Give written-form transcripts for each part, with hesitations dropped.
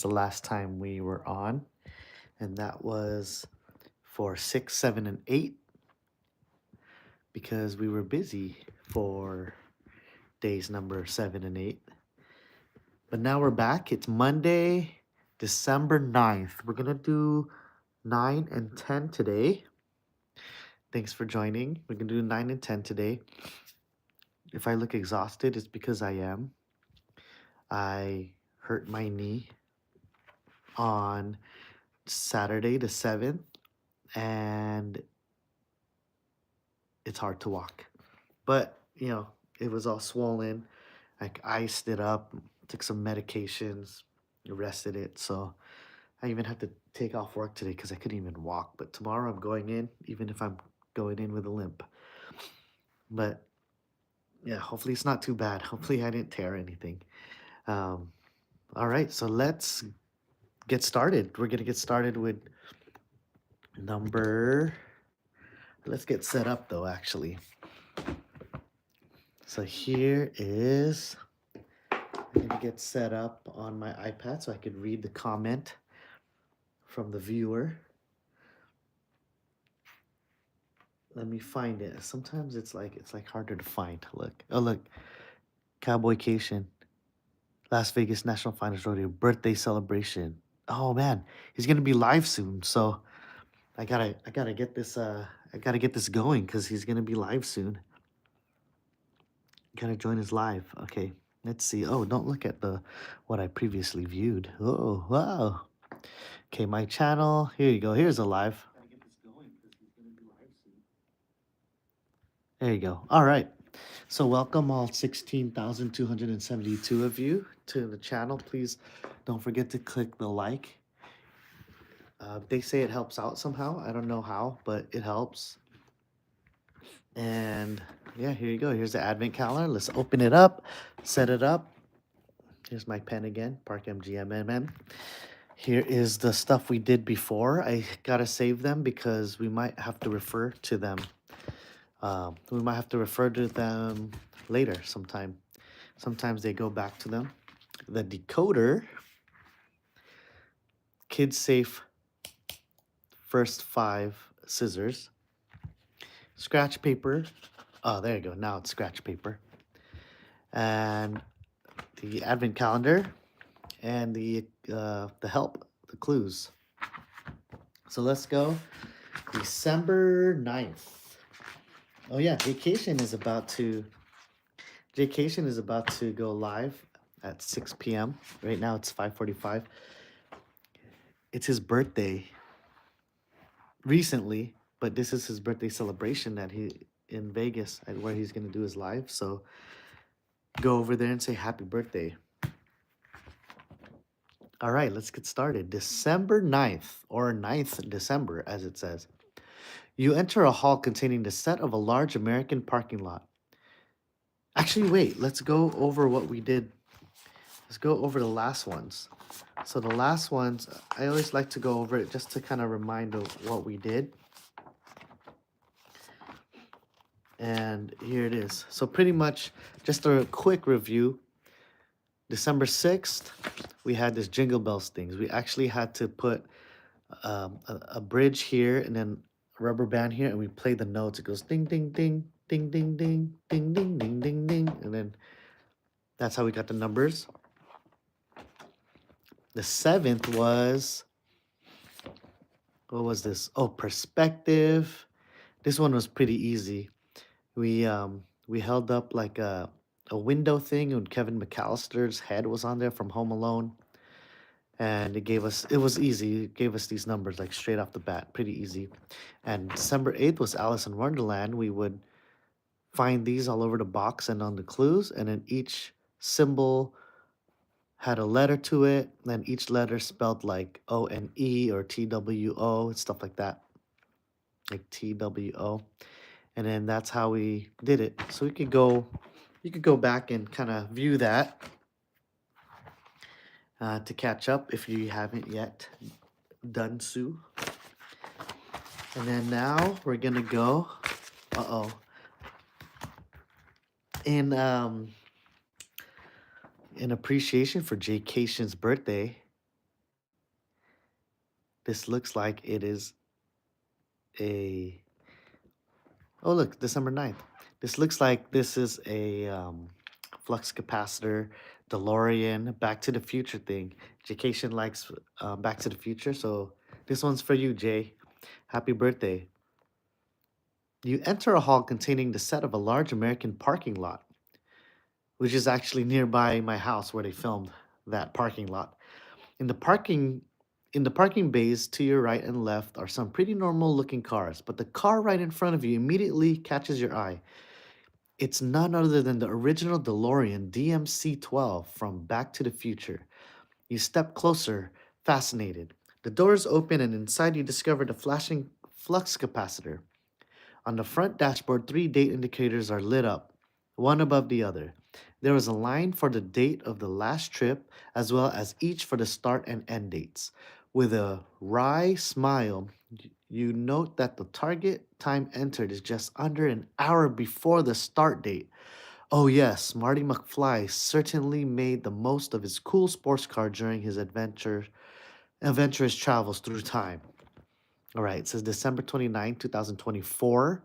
the last time we were on, and that was for 6, 7, and 8 because we were busy for days number 7 and 8. But now we're back. It's Monday, December 9th. We're going to do 9 and 10 today. Thanks for joining. We're going to do 9 and 10 today. If I look exhausted, it's because I am. I hurt my knee on Saturday the 7th, and it's hard to walk. But, it was all swollen. I iced it up, took some medications, rested it. So I even had to take off work today because I couldn't even walk. But tomorrow I'm going in, even if I'm going in with a limp. But yeah, hopefully it's not too bad. Hopefully I didn't tear anything. All right, so let's get started. We're going to get started with let's get set up though, actually. So here is, I'm going to get set up on my iPad so I could read the comment from the viewer. Let me find it. Sometimes it's like harder to find. Look. Oh, look. Cowboycation. Las Vegas National Finals Rodeo birthday celebration. Oh man, he's gonna be live soon. So I gotta get this going because he's gonna be live soon. Gotta join his live. Okay, let's see. Oh, don't look at what I previously viewed. Oh wow. Okay, my channel. Here you go. Here's a live. Gotta get this going because he's gonna be live soon. There you go. All right. So welcome all 16,272 of you to the channel. Please don't forget to click the like. They say it helps out somehow. I don't know how, but it helps. And yeah, here you go. Here's the advent calendar. Let's open it up, set it up. Here's my pen again, Park MGMMN. Here is the stuff we did before. I gotta save them because we might have to refer to them. Later sometime. Sometimes they go back to them. The decoder, Kids Safe first 5 scissors, scratch paper. Oh, there you go. Now it's scratch paper. And the advent calendar and the help, the clues. So let's go. December 9th. Oh yeah, Vacation is about to go live at 6 p.m. Right now it's 5:45. It's his birthday recently, but this is his birthday celebration in Vegas where he's going to do his live. So go over there and say happy birthday. All right, let's get started. December 9th, or 9th December, as it says. You enter a hall containing the set of a large American parking lot. Actually, wait, let's go over what we did. Let's go over the last ones. So the last ones, I always like to go over it just to kind of remind of what we did. And here it is. So pretty much just a quick review. December 6th, we had this Jingle Bells things. We actually had to put a bridge here and then a rubber band here, and we play the notes. It goes ding, ding, ding, ding, ding, ding, ding, ding, ding, ding, ding. And then that's how we got the numbers. The 7th was, what was this? Oh, perspective. This one was pretty easy. We held up like a window thing, and Kevin McAllister's head was on there from Home Alone. And it was easy. It gave us these numbers like straight off the bat, pretty easy. And December 8th was Alice in Wonderland. We would find these all over the box and on the clues, and then each symbol had a letter to it, and each letter spelled like O-N-E or T-W-O, stuff like that, like T-W-O. And then that's how we did it. So you could go back and kind of view that to catch up if you haven't yet done so. And then now we're gonna go, in appreciation for Jaycation's birthday, This looks like it is a. Oh, look, December 9th. This looks like this is a flux capacitor, DeLorean, Back to the Future thing. Education likes Back to the Future, so this one's for you, Jay. Happy birthday. You enter a hall containing the set of a large American parking lot, which is actually nearby my house where they filmed that parking lot. In the parking in the parking bays to your right and left are some pretty normal looking cars, but the car right in front of you immediately catches your eye. It's none other than the original DeLorean DMC-12 from Back to the Future. You step closer, fascinated. The doors open and inside you discover the flashing flux capacitor. On the front dashboard, three date indicators are lit up, one above the other. There is a line for the date of the last trip, as well as each for the start and end dates. With a wry smile, you note that the target time entered is just under an hour before the start date. Oh, yes, Marty McFly certainly made the most of his cool sports car during his adventurous travels through time. All right, it says December 29, 2024.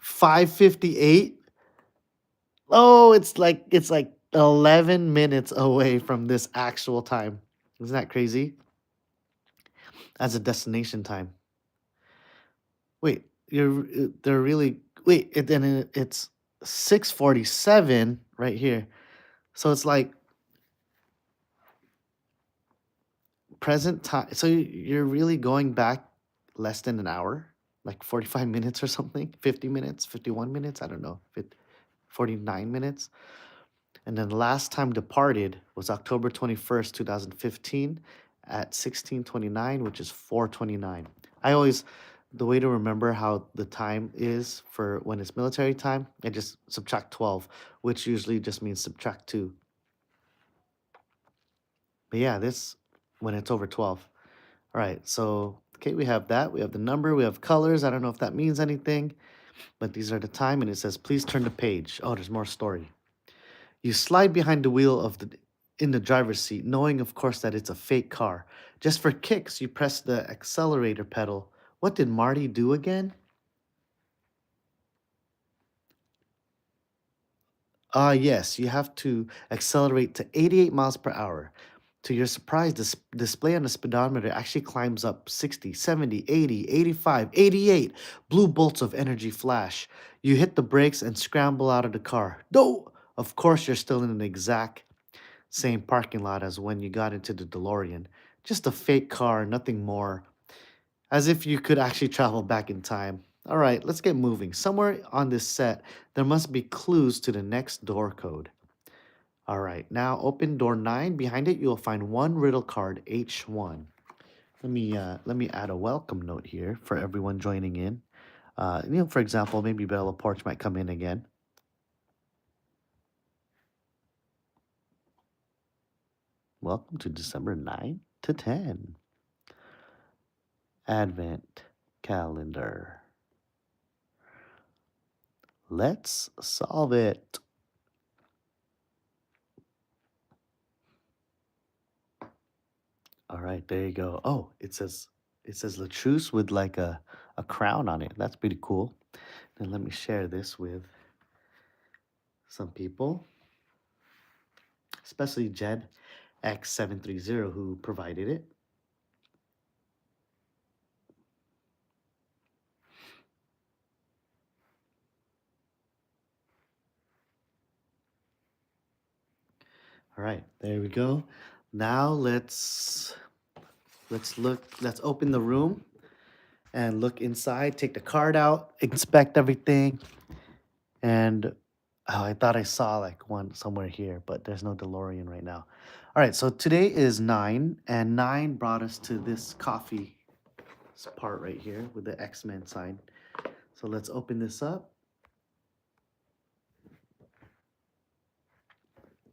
5:58. Oh, it's like 11 minutes away from this actual time. Isn't that crazy? As a destination time. Wait, they're really it's 6:47 right here. So it's like present time. So you're really going back less than an hour, like 45 minutes or something, 50 minutes, 51 minutes, I don't know, 49 minutes. And then the last time departed was October 21st, 2015 at 16:29, which is 4:29. I always the way to remember how the time is for when it's military time, I just subtract 12, which usually just means subtract 2. But yeah, this when it's over 12. All right, so okay, we have that. We have the number, we have colors. I don't know if that means anything, but these are the time and it says please turn the page. Oh, there's more story. You slide behind the wheel of the in the driver's seat, knowing of course that it's a fake car. Just for kicks, you press the accelerator pedal. What did Marty do again? Yes, you have to accelerate to 88 miles per hour. To your surprise, the display on the speedometer actually climbs up 60, 70, 80, 85, 88. Blue bolts of energy flash. You hit the brakes and scramble out of the car. No! Of course, you're still in an exact same parking lot as when you got into the DeLorean. Just a fake car, nothing more. As if you could actually travel back in time. All right, let's get moving. Somewhere on this set, there must be clues to the next door code. All right, now open door 9. Behind it, you'll find one riddle card, H1. Let me add a welcome note here for everyone joining in. For example, maybe Bella Porch might come in again. Welcome to December 9 to 10. Advent calendar. Let's solve it. All right, there you go. Oh, it says Latruce with like a crown on it. That's pretty cool. Then let me share this with some people, especially Jed X730 who provided it. All right, there we go. Now let's open the room and look inside, take the card out, inspect everything. And I thought I saw like one somewhere here, but there's no DeLorean right now. All right, so today is 9, and 9 brought us to this coffee part right here with the X-Men sign. So let's open this up.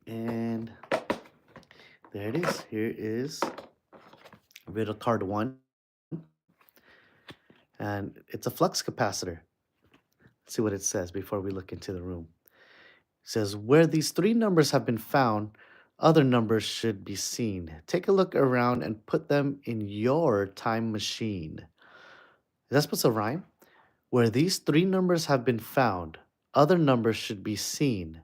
And there it is. Here is riddle card 1. And it's a flux capacitor. Let's see what it says before we look into the room. It says, where these three numbers have been found, other numbers should be seen. Take a look around and put them in your time machine. Is that supposed to rhyme? Where these three numbers have been found, other numbers should be seen.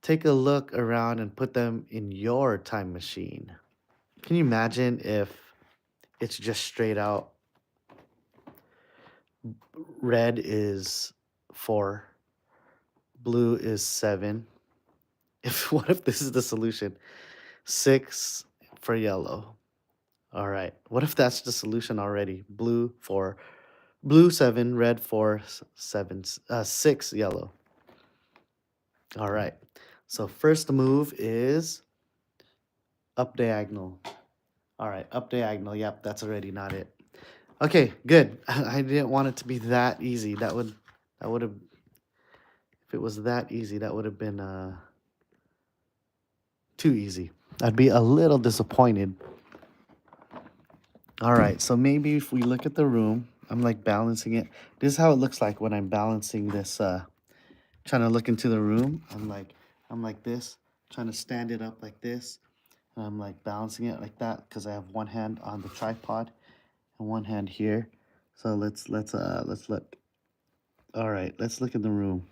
Take a look around and put them in your time machine. Can you imagine if it's just straight out red is 4, blue is 7? If what if this is the solution? 6 for yellow. All right. What if that's the solution already? Blue 4, blue 7, red 4, 7, 6 yellow. All right. So first move is up diagonal. All right, up diagonal. Yep, that's already not it. Okay, good. I didn't want it to be that easy. That would have if it was that easy, that would have been too easy. I'd be a little disappointed. All right, so maybe if we look at the room, I'm like balancing it. This is how it looks like when I'm balancing this trying to look into the room. I'm like this, trying to stand it up like this. And I'm like balancing it like that because I have one hand on the tripod and one hand here. So let's look. All right, let's look in the room.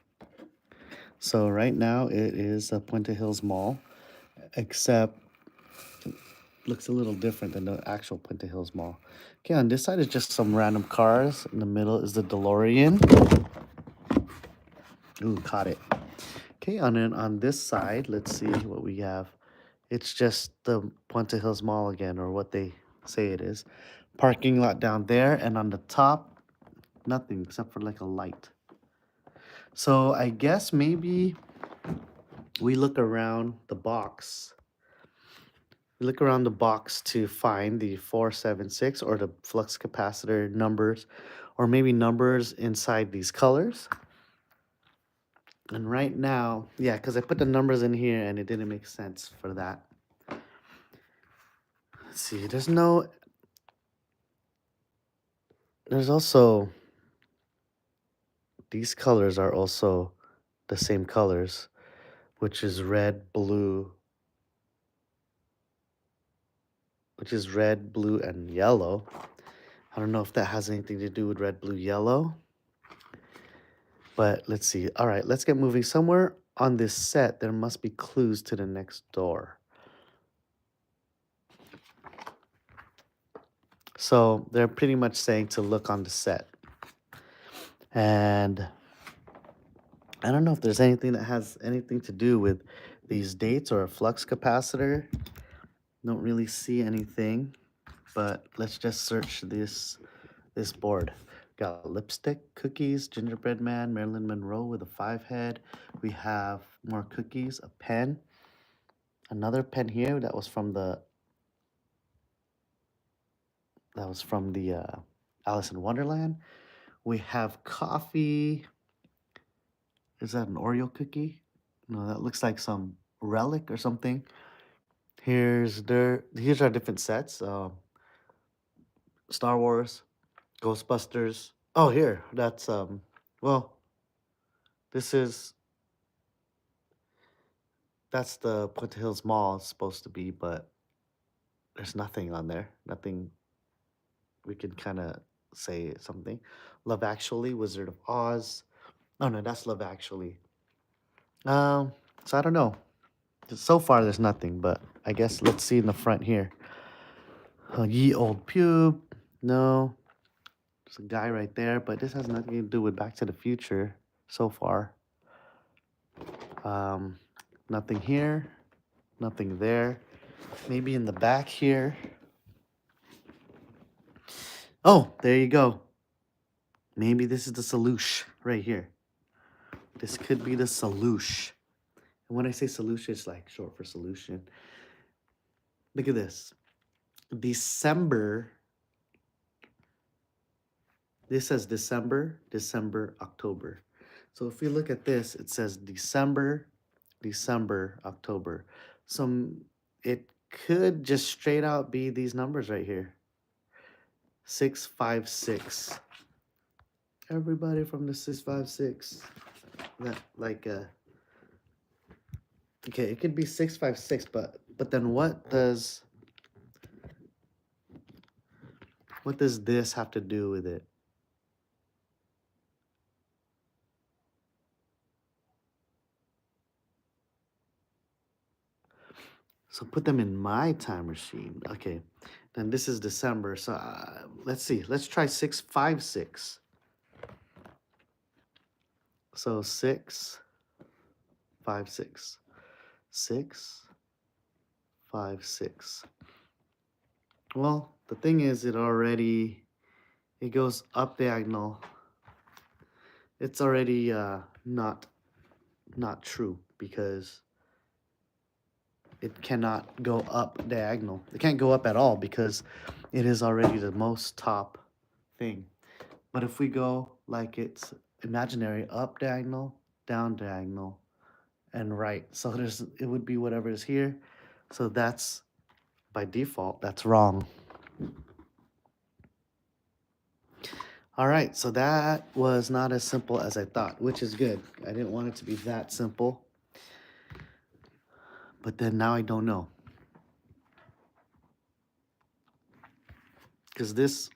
So right now it is a Puente Hills Mall, except it looks a little different than the actual Puente Hills Mall. Okay, on this side is just some random cars. In the middle is the DeLorean. Ooh, caught it. Okay, on this side, let's see what we have. It's just the Puente Hills Mall again, or what they say it is. Parking lot down there, and on the top, nothing except for like a light. So I guess maybe we look around the box. We look around the box to find the 476 or the flux capacitor numbers, or maybe numbers inside these colors. And right now, yeah, because I put the numbers in here and it didn't make sense for that. Let's see, there's also, these colors are also the same colors, which is red, blue, and yellow. I don't know if that has anything to do with red, blue, yellow. But let's see. All right, let's get moving. Somewhere on this set, there must be clues to the next door. So they're pretty much saying to look on the set. And I don't know if there's anything that has anything to do with these dates or a flux capacitor. Don't really see anything, but let's just search this board. Got lipstick, cookies, gingerbread man, Marilyn Monroe with a 5 head. We have more cookies, a pen, another pen here that was from the Alice in Wonderland. We have coffee. Is that an Oreo cookie? No, that looks like some relic or something. Here's our different sets. Star Wars, Ghostbusters. Oh, here, that's well, this is that's the Puente Hills Mall it's supposed to be, but there's nothing on there. Nothing we can kind of say something. Love Actually, Wizard of Oz. Oh no, that's Love Actually. Um, so I don't know. So far, there's nothing, but I guess let's see in the front here. Ye Old Pube. No. There's a guy right there, but this has nothing to do with Back to the Future so far. Um, Nothing here. Nothing there. Maybe in the back here. Oh, there you go. Maybe this is the solution right here. This could be the solution. And when I say solution, it's like short for solution. Look at this. December. This says December, October. So if we look at this, it says December, October. So it could just straight out be these numbers right here. 656. Everybody from the 656. That like Okay, it could be 656, but then what does this have to do with it? So put them in my time machine. Okay, then this is December. So let's see. Let's try 656. So 656. 656. Well, the thing is, it goes up diagonal. It's already not true because it cannot go up diagonal. It can't go up at all because it is already the most top thing. But if we go like it's imaginary, up diagonal, down diagonal, and right. So it would be whatever is here. So that's by default, that's wrong. All right, so that was not as simple as I thought, which is good. I didn't want it to be that simple. But then now I don't know. Because this,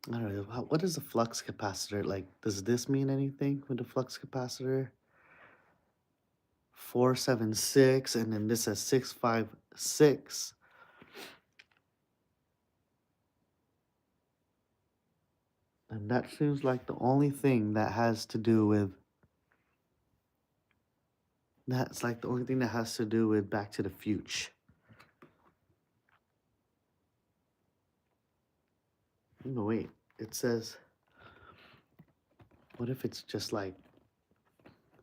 I don't know, what is a flux capacitor? Like, does this mean anything with the flux capacitor? 476, and then this says 656. And that seems like the only thing that has to do with, that's like the only thing that has to do with Back to the Future. No, wait, it says, what if it's just like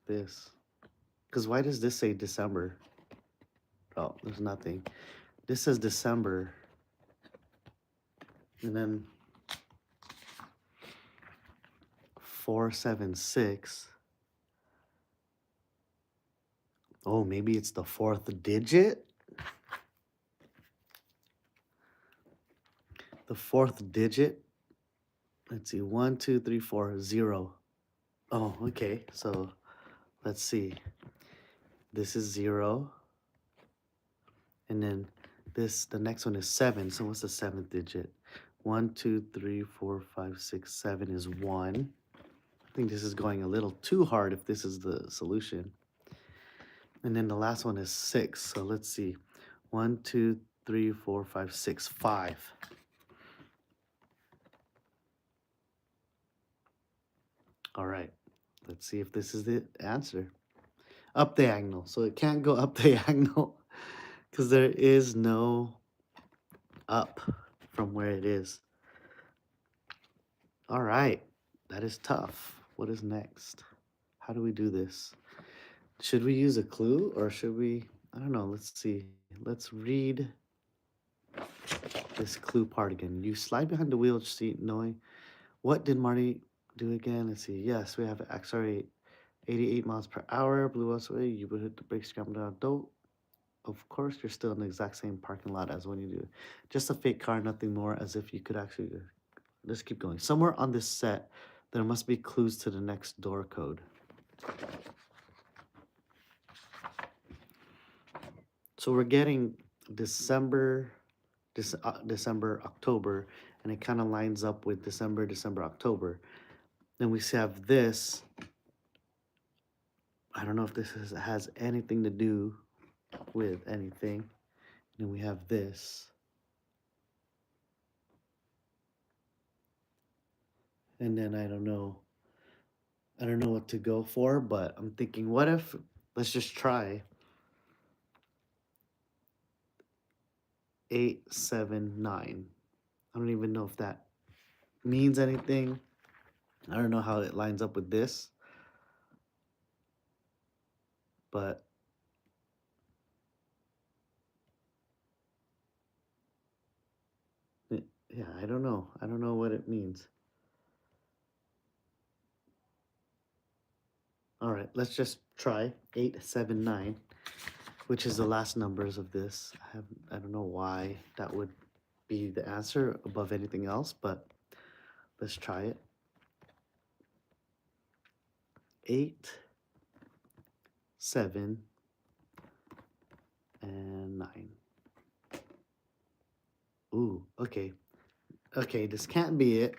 this? Because why does this say December? Oh, there's nothing. This says December. And then 476. Oh, maybe it's the fourth digit? The fourth digit? Let's see, 1, 2, 3, 4, 0. Oh, okay, so let's see. This is 0. And then the next one is 7. So what's the seventh digit? 1, 2, 3, 4, 5, 6, 7 is 1. I think this is going a little too hard if this is the solution. And then the last one is 6. So let's see. 1, 2, 3, 4, 5, 6, 5. All right. Let's see if this is the answer. Up diagonal. So it can't go up diagonal because there is no up from where it is. All right. That is tough. What is next? How do we do this? Should we use a clue or should we? I don't know. Let's see. Let's read this clue part again. You slide behind the wheel seat knowing. What did Marty do again? Let's see. Yes, we have accelerate 88 miles per hour. Blew us away. You would hit the brakes, scramble down. Don't. Of course, you're still in the exact same parking lot as when you do. Just a fake car, nothing more, as if you could actually. Let's keep going. Somewhere on this set, there must be clues to the next door code. So we're getting December, December, October, and it kind of lines up with December, October. Then we have this. I don't know if this has anything to do with anything. And we have this. And then I don't know. I don't know what to go for, but I'm thinking, what if, let's just try 879. I don't even know if that means anything. I don't know how it lines up with this. But yeah, I don't know. I don't know what it means. All right, let's just try 879, which is the last numbers of this. I don't know why that would be the answer above anything else, but let's try it. 8, 7, and 9. Ooh, okay. Okay, this can't be it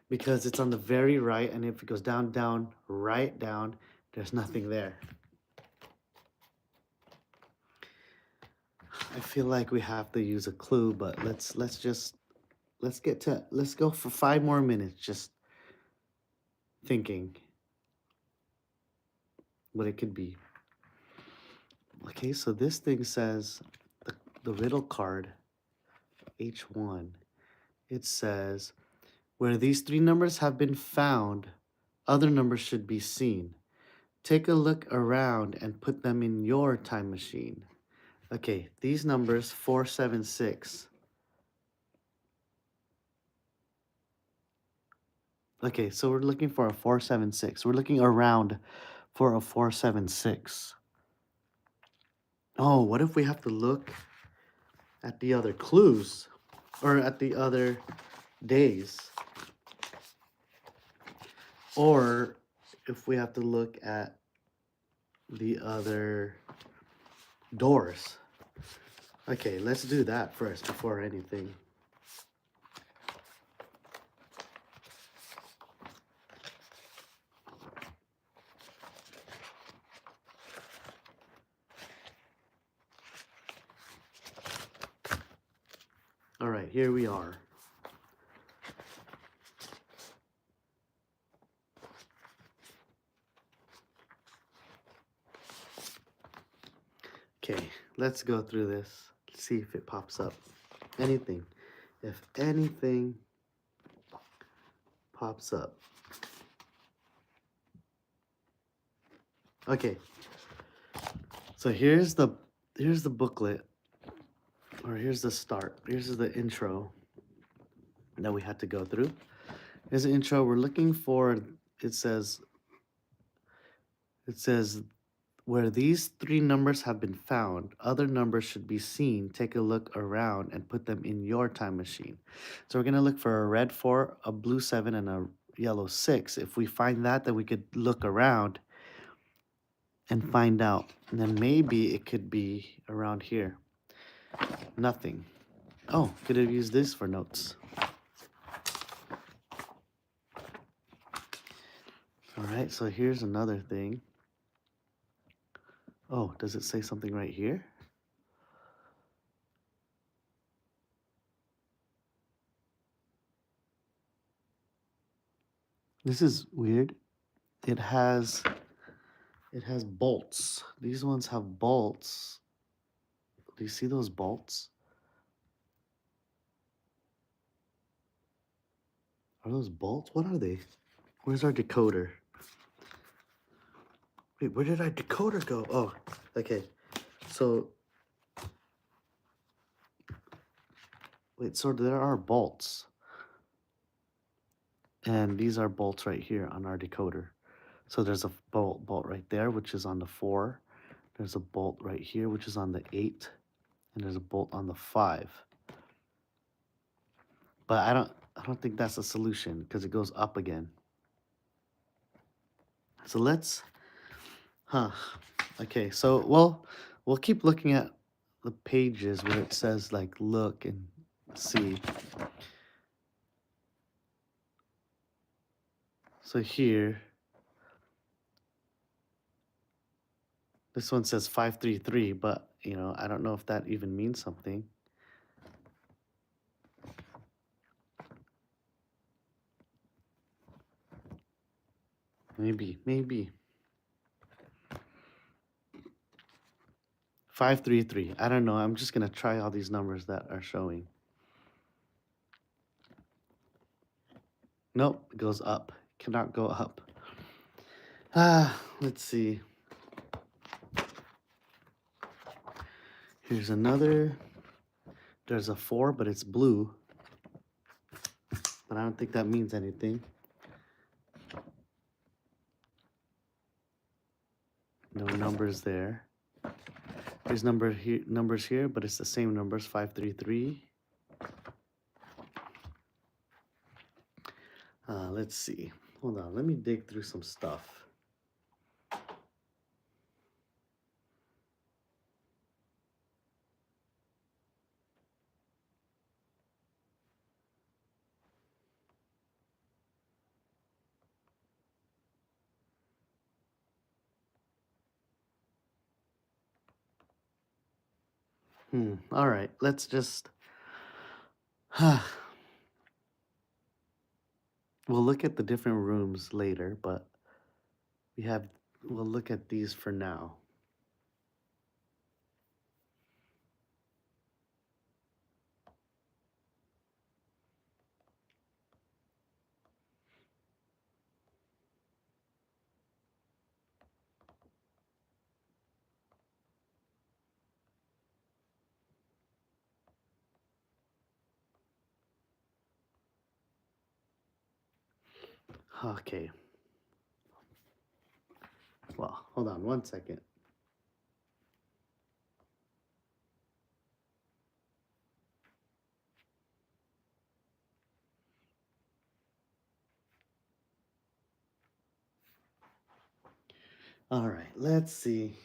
because it's on the very right, and if it goes down, down, right, down, there's nothing there. I feel like we have to use a clue, but let's go for 5 more minutes just thinking what it could be. Okay, so this thing says the riddle card H1. It says where these 3 numbers have been found, other numbers should be seen. Take a look around and put them in your time machine. Okay, these numbers 4, 7, 6. Okay, so we're looking for a 4, 7, 6. We're looking around for a 4, 7, 6. Oh, what if we have to look at the other clues or at the other days? Or if we have to look at the other doors. Okay, let's do that first before anything. All right, here we are. Okay, let's go through this. See if it pops up. Anything. If anything pops up. Okay. So here's the booklet, or here's the start. Here's the intro that we had to go through. Here's the intro. We're looking for, it says where these 3 numbers have been found, other numbers should be seen. Take a look around and put them in your time machine. So we're going to look for a red 4, a blue 7, and a yellow 6. If we find that, then we could look around and find out. And then maybe it could be around here. Nothing. Oh, could have used this for notes. All right, so here's another thing. Oh, does it say something right here? This is weird. It has bolts. These ones have bolts. Do you see those bolts? Are those bolts? What are they? Where's our decoder? Wait, where did our decoder go? Oh, okay. So, wait, so there are bolts. And these are bolts right here on our decoder. So there's a bolt right there, which is on the 4. There's a bolt right here, which is on the 8. And there's a bolt on the 5. But I don't think that's a solution because it goes up again. So let's, okay, so we'll keep looking at the pages where it says like look and see. So here, this one says 533, but you know, I don't know if that even means something. Maybe. 533. I don't know. I'm just gonna try all these numbers that are showing. Nope, it goes up. Cannot go up. Let's see. Here's another. There's a 4, but it's blue. But I don't think that means anything. No numbers there. There's numbers here, but it's the same numbers, 533. Let's see. Hold on, let me dig through some stuff. All right, let's just we'll look at the different rooms later, but we have we'll look at these for now. Okay. Well, hold on one second. All right, let's see.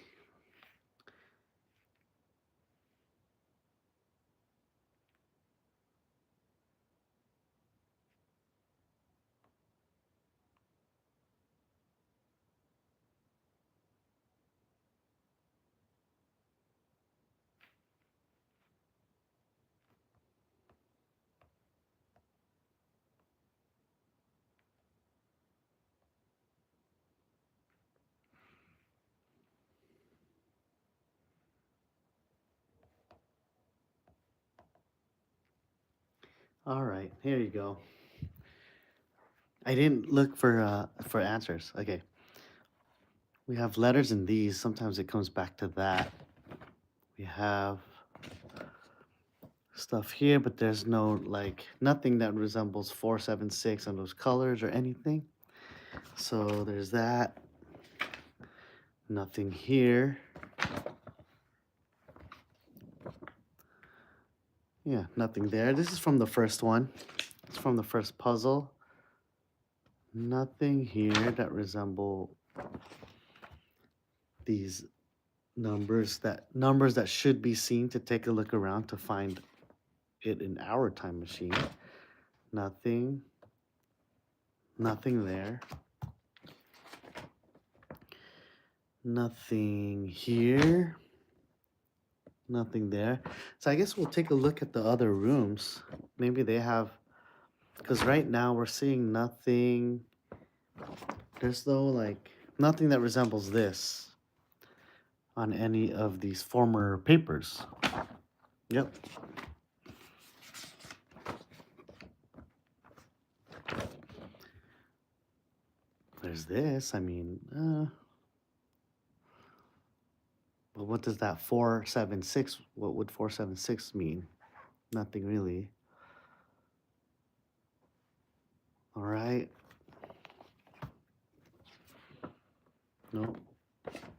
All right, here you go. I didn't look for answers. Okay. We have letters in these. Sometimes it comes back to that. We have stuff here, but there's no like nothing that resembles 476 on those colors or anything. So there's that. Nothing here. Yeah, nothing there. This is from the first one. It's from the first puzzle. Nothing here that resemble these numbers that should be seen to take a look around to find it in our time machine. Nothing. Nothing there. Nothing here. Nothing there. So I guess we'll take a look at the other rooms. Maybe they have, because right now we're seeing nothing. There's no like nothing that resembles this on any of these former papers. Yep. There's this. I mean, well, what does that 476? What would 476 mean? Nothing really. All right. Nope.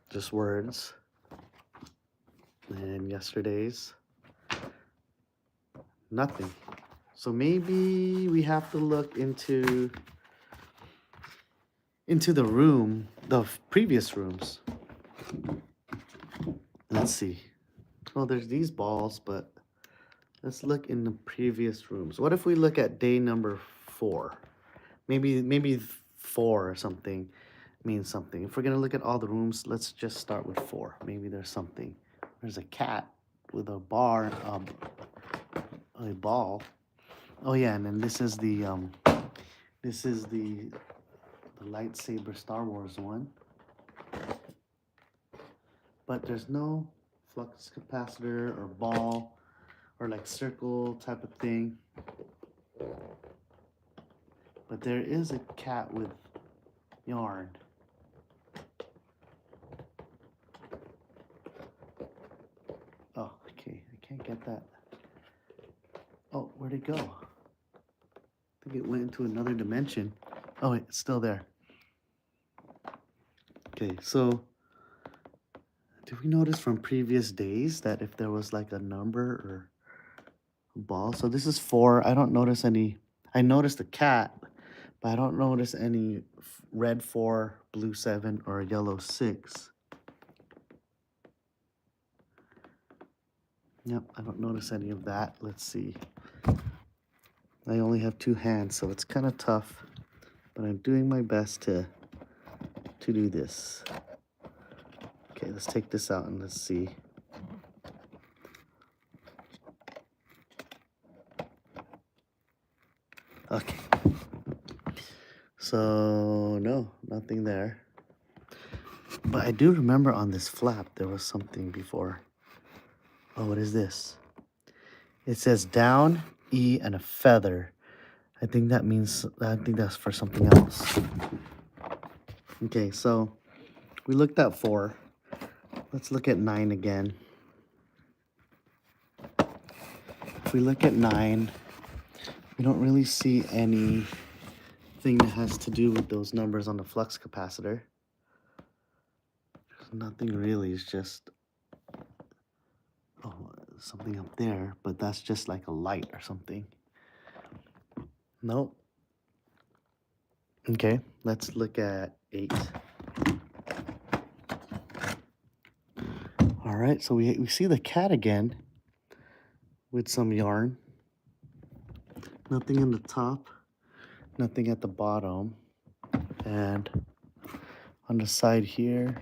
Just words. And yesterday's. Nothing. So maybe we have to look into the room, the previous rooms. Let's see. Well, there's these balls, but let's look in the previous rooms. What if we look at day number 4? Maybe 4 or something means something. If we're gonna look at all the rooms, let's just start with 4. Maybe there's something. There's a cat with a bar, a ball. Oh yeah, and then this is the lightsaber Star Wars one. But there's no flux capacitor or ball or like circle type of thing. But there is a cat with yarn. Oh, okay, I can't get that. Oh, where'd it go? I think it went into another dimension. Oh, wait, it's still there. Okay, so did we notice from previous days that if there was like a number or a ball? So this is 4. I don't notice any. I noticed a cat, but I don't notice any red 4, blue 7, or yellow 6. Yep, I don't notice any of that. Let's see. I only have 2 hands, so it's kind of tough, but I'm doing my best to do this. Okay, let's take this out and let's see. Okay. So, no, nothing there. But I do remember on this flap there was something before. Oh, what is this? It says down, E, and a feather. I think that's for something else. Okay, so we looked at 4. Let's look at 9 again. If we look at 9, we don't really see anything that has to do with those numbers on the flux capacitor. There's nothing really, it's just, oh, something up there, but that's just like a light or something. Nope. Okay, let's look at 8. All right, so we see the cat again with some yarn. Nothing in the top, nothing at the bottom. And on the side here,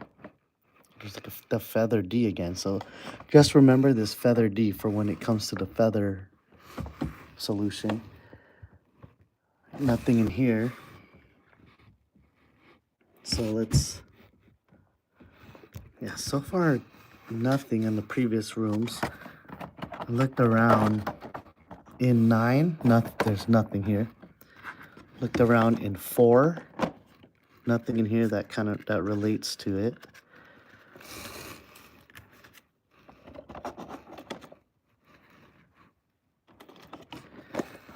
there's like the feather D again. So just remember this feather D for when it comes to the feather solution. Nothing in here. So let's, yeah, so far nothing in the previous rooms. I looked around in 9, there's nothing here. Looked around in 4, nothing in here that relates to it.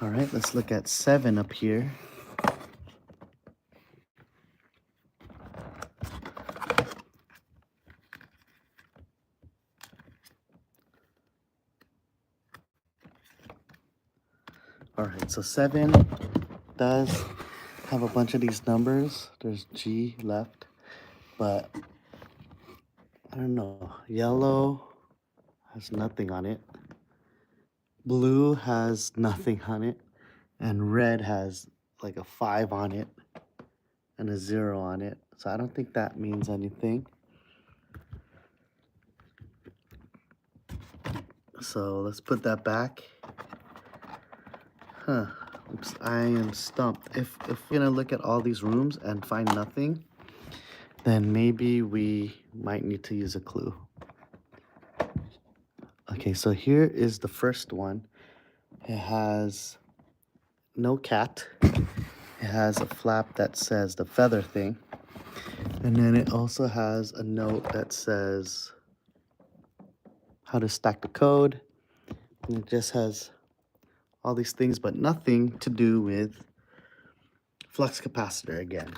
All right, let's look at 7 up here. All right, so 7 does have a bunch of these numbers. There's G left, but I don't know. Yellow has nothing on it. Blue has nothing on it. And red has like a 5 on it and a 0 on it. So I don't think that means anything. So let's put that back. Huh. Oops, I am stumped. If we're gonna look at all these rooms and find nothing, then maybe we might need to use a clue. Okay, so here is the first one. It has no cat. It has a flap that says the feather thing. And then it also has a note that says how to stack the code. And it just has all these things, but nothing to do with flux capacitor again.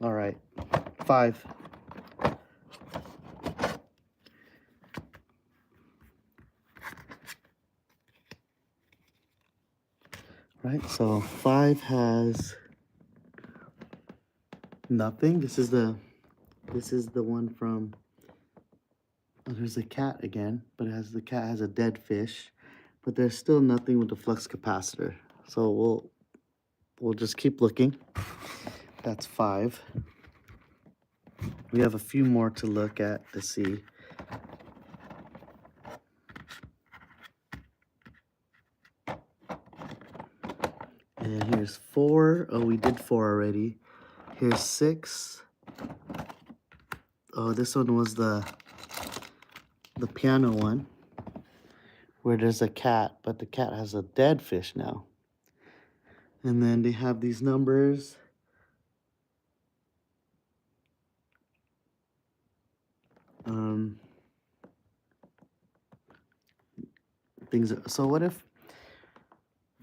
All right, 5. Right, so 5 has nothing. This is the one from, oh, there's a cat again, but the cat has a dead fish, but there's still nothing with the flux capacitor. So we'll just keep looking. That's 5. We have a few more to look at to see. And here's 4. Oh, we did 4 already. Here's 6. Oh, this one was the piano one, where there's a cat, but the cat has a dead fish now. And then they have these numbers. So what if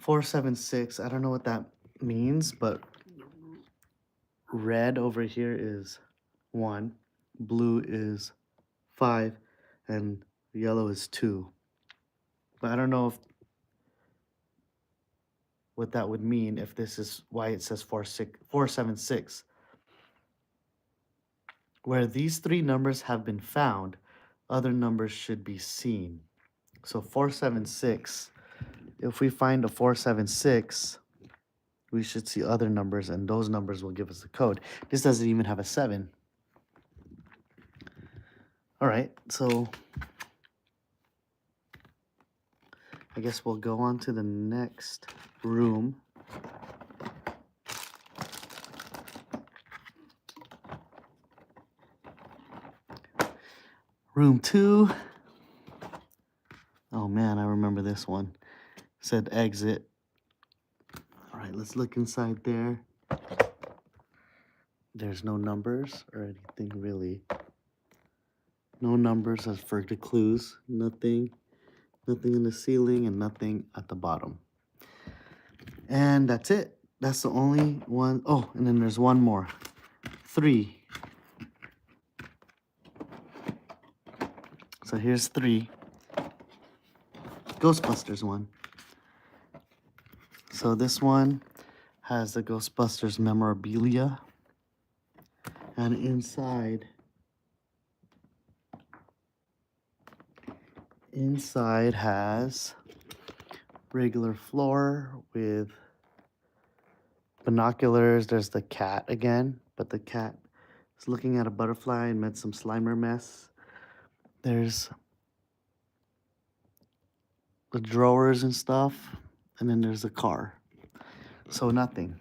476, I don't know what that means, but red over here is 1, blue is 5, and yellow is 2. But I don't know what that would mean, if this is why it says 476. Where these 3 numbers have been found, other numbers should be seen. So 476, if we find a 476, we should see other numbers, and those numbers will give us the code. This doesn't even have a 7. All right, so I guess we'll go on to the next room. Room 2. Oh man, I remember this one. It said exit. All right, let's look inside there. There's no numbers or anything really. No numbers as for the clues. Nothing in the ceiling and nothing at the bottom. And that's it. That's the only one. Oh, and then there's one more. 3. So here's 3. Ghostbusters one. So this one has the Ghostbusters memorabilia. And inside has regular floor with binoculars. There's the cat again, but the cat is looking at a butterfly and made some Slimer mess. There's the drawers and stuff, and then there's a car. So nothing.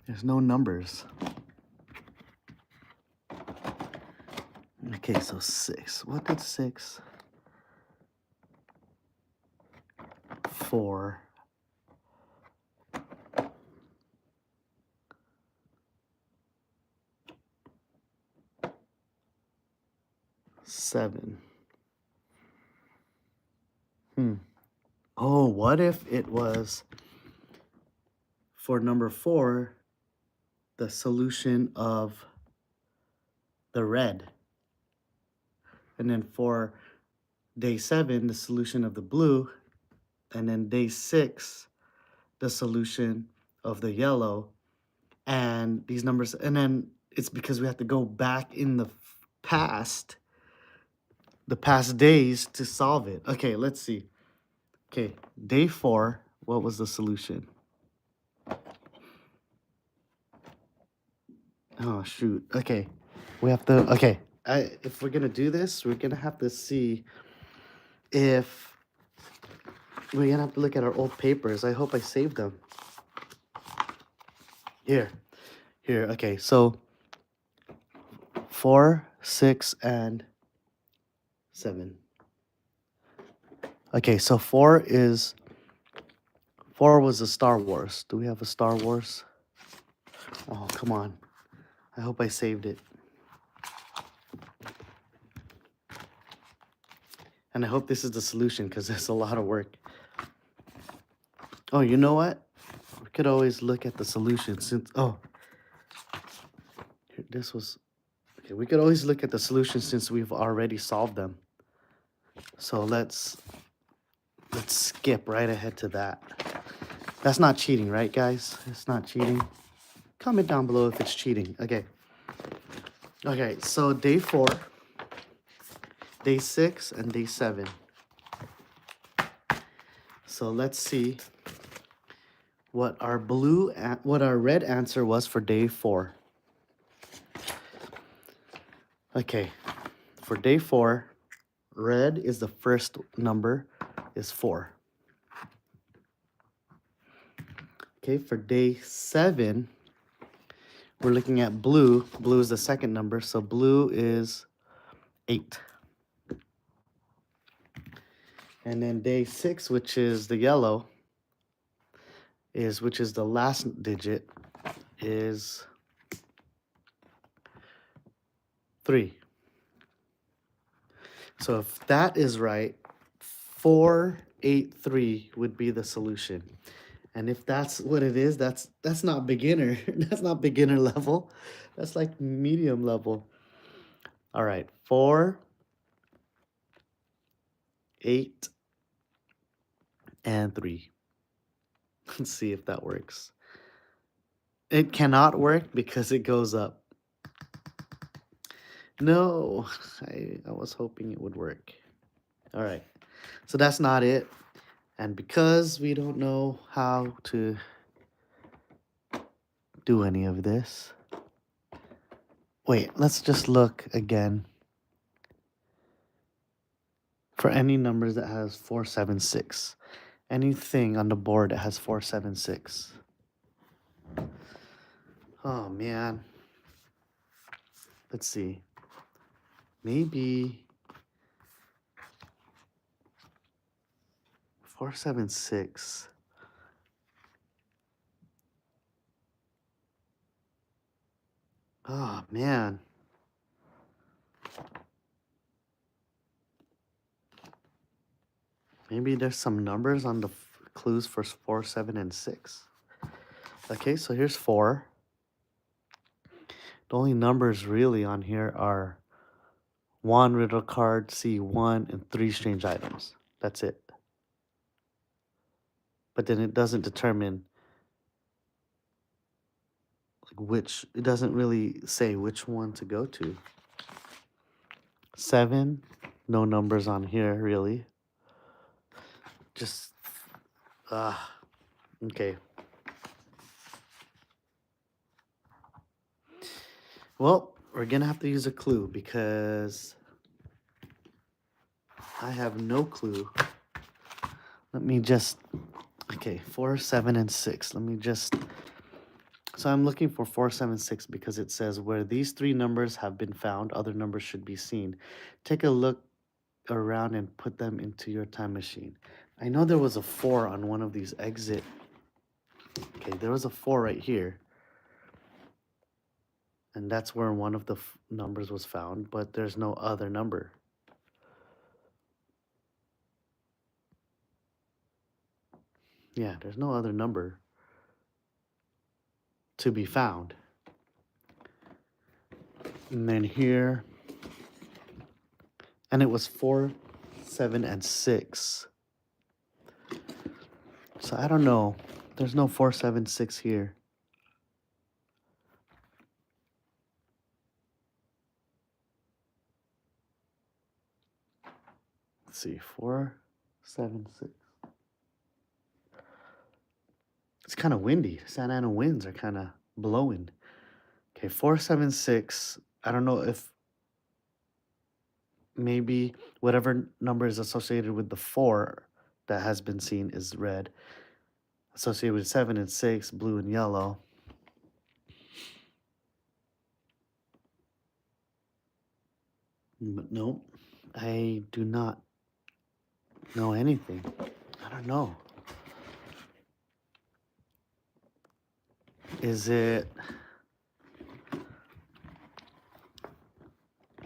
There's no numbers. Okay, so 6. What did 6? 4. 7. Oh, what if it was for number 4, the solution of the red? And then for day 7, the solution of the blue. And then day 6, the solution of the yellow. And these numbers, and then it's because we have to go back in the past days to solve it. Okay, let's see. Okay, day 4, what was the solution? Oh, shoot. Okay, we have to, okay. If we're going to do this, we're going to have to see if, we're going to have to look at our old papers. I hope I saved them. Here, okay, so 4, 6, and 7. Okay, so 4 was a Star Wars. Do we have a Star Wars? Oh, come on. I hope I saved it. And I hope this is the solution because it's a lot of work. Oh, you know what? We could always look at the solution since, oh, here, this was, okay, we could always look at the solution since we've already solved them. So let's skip right ahead to that. That's not cheating, right, guys? It's not cheating. Comment down below if it's cheating. Okay. Okay, so day 4, day 6, and day 7. So let's see what our red answer was for day 4. Okay, for day 4, red is the first number, is 4. Okay, for day 7, we're looking at blue. Blue is the second number, so blue is 8. And then day 6, which is the yellow, which is the last digit, is 3. So if that is right, 483 would be the solution. And if that's what it is, that's not beginner. That's not beginner level. That's like medium level. All right, 4, 8, and 3. Let's see if that works. It cannot work because it goes up. No, I was hoping it would work. All right, so that's not it. And because we don't know how to do any of this, wait, let's just look again. for any numbers that has 476. Anything on the board that has 476. Oh man. Let's see. Maybe 476. Oh man. Maybe there's some numbers on the clues for 4, 7, and 6. Okay, so here's 4. The only numbers really on here are 1 riddle card, C1, and 3 strange items. That's it. But then it doesn't determine like which, it doesn't really say which one to go to. 7, no numbers on here really. Just, okay. Well, we're gonna have to use a clue because I have no clue. Let me just, okay, 4, 7, and 6. Let me just, so I'm looking for 4, 7, 6 because it says where these 3 numbers have been found, other numbers should be seen. Take a look around and put them into your time machine. I know there was a 4 on one of these exit. Okay, there was a 4 right here. And that's where one of the numbers was found, but there's no other number. Yeah, there's no other number to be found. And then here, and it was 4, 7, and 6. So I don't know. There's no 4, 7, 6 here. Let's see, 4, 7, 6. It's kind of windy. Santa Ana winds are kind of blowing. Okay, 4, 7, 6. I don't know if maybe whatever number is associated with the 4 that has been seen is red. Associated with 7 and 6, blue and yellow. But no, I do not know anything. I don't know. Is it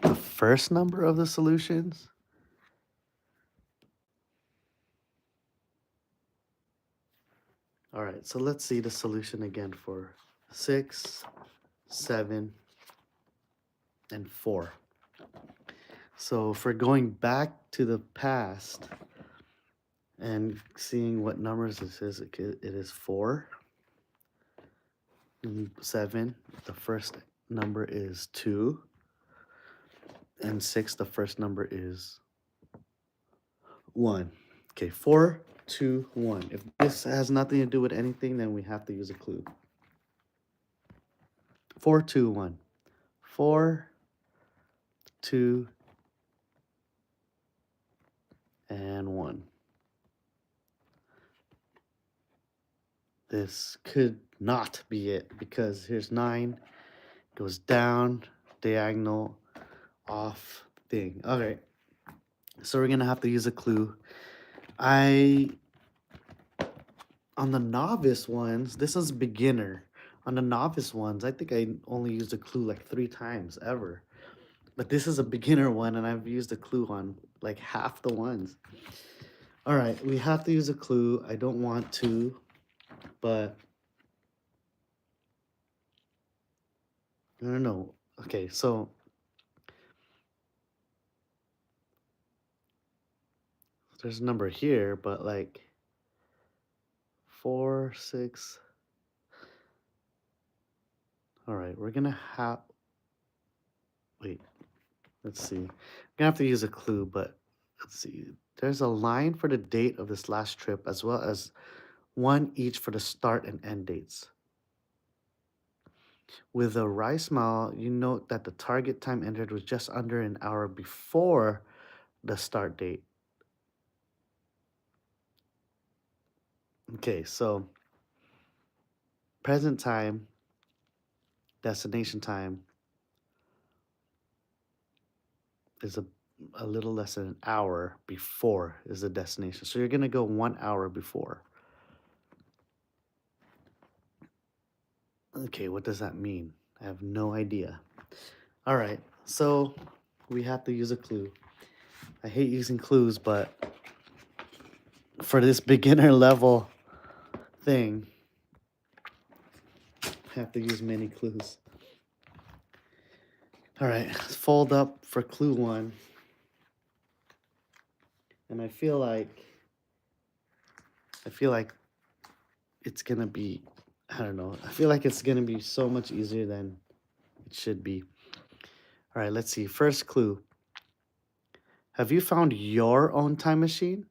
the first number of the solutions? All right, so let's see the solution again for 6, 7, and 4. So if we're going back to the past and seeing what numbers this is, it is 4. And 7, the first number is 2. And 6, the first number is 1. Okay, 4, 2, 1. If this has nothing to do with anything, then we have to use a clue. 4, 2, 1. 4, 2, and 1. This could not be it because here's 9, goes down, diagonal, off, thing. Okay, so we're gonna have to use a clue. On the novice ones, this is beginner. On the novice ones, I think I only used a clue like 3 times ever. But this is a beginner one, and I've used a clue on like half the ones. All right, we have to use a clue. I don't want to, but I don't know. Okay, so there's a number here, but like 4, 6. All right, we're gonna have. Wait, let's see. I'm gonna have to use a clue, but let's see. There's a line for the date of this last trip, as well as one each for the start and end dates. With a wry smile, you note that the target time entered was just under an hour before the start date. Okay, so present time, destination time is a little less than an hour before is the destination. So you're going to go 1 hour before. Okay, what does that mean? I have no idea. All right, so we have to use a clue. I hate using clues, but for this beginner level thing, I have to use many clues. All right, let's fold up for clue one. And I feel like it's gonna be, I don't know. I feel like it's gonna be so much easier than it should be. All right, let's see. First clue. Have you found your own time machine?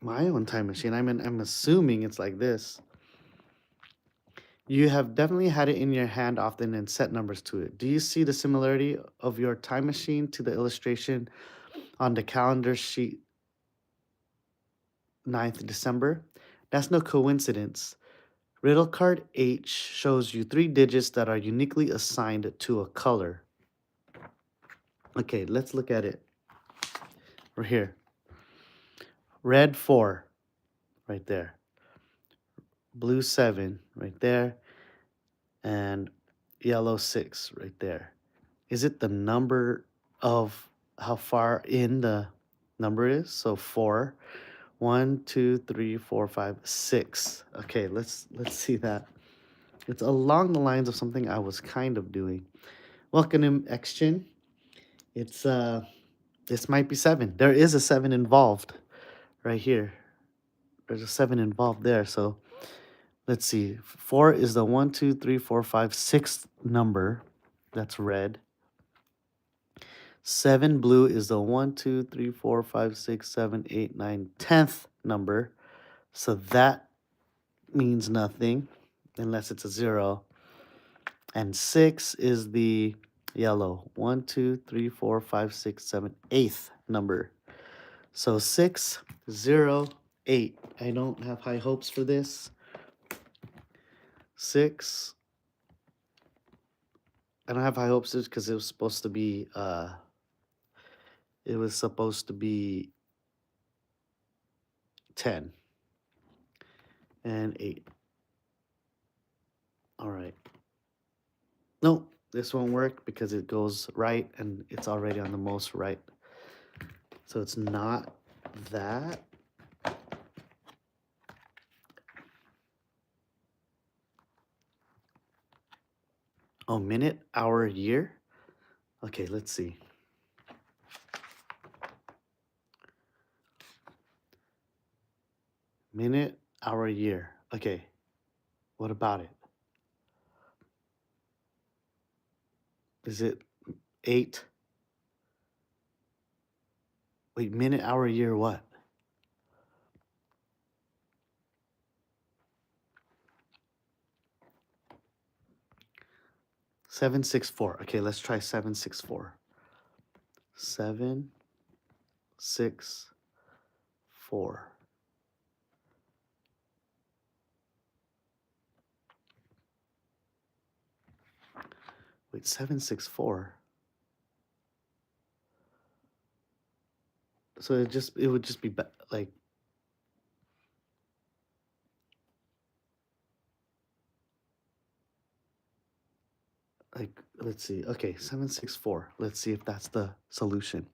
My own time machine. I'm assuming it's like this. You have definitely had it in your hand often and set numbers to it. Do you see the similarity of your time machine to the illustration on the calendar sheet 9th December? That's no coincidence. Riddle card H shows you 3 digits that are uniquely assigned to a color. Okay, let's look at it. We're here. Red 4, right there. Blue 7, right there. And yellow 6, right there. Is it the number of how far in the number is? So 4. 1, 2, 3, 4, 5, 6. Okay, let's see that. It's along the lines of something I was kind of doing. Welcome to Xchin. It's this might be 7. There is a 7 involved right here. There's a 7 involved there. So let's see. 4 is the 1, 2, 3, 4, 5, 6th number. That's red. 7 blue is the 1, 2, 3, 4, 5, 6, 7, 8, 9, 10th number. So that means nothing unless it's a 0. And 6 is the yellow. 1, 2, 3, 4, 5, 6, 7, 8th number. So 6, 0, 8. I don't have high hopes for this. 6. I don't have high hopes because it was supposed to be 10 and 8. All right. No, this won't work because it goes right and it's already on the most right. So it's not that. Oh, minute, hour, year? Okay, let's see. Minute, hour, year. Okay, what about it? Is it 8? Wait, minute, hour, year, what? Seven, 6, 4. Okay, let's try 7, 6, 4. 7, 6, 4. Wait, 7, 6, 4. So it would just be like let's see. Okay, 7, 6, 4. Let's see if that's the solution.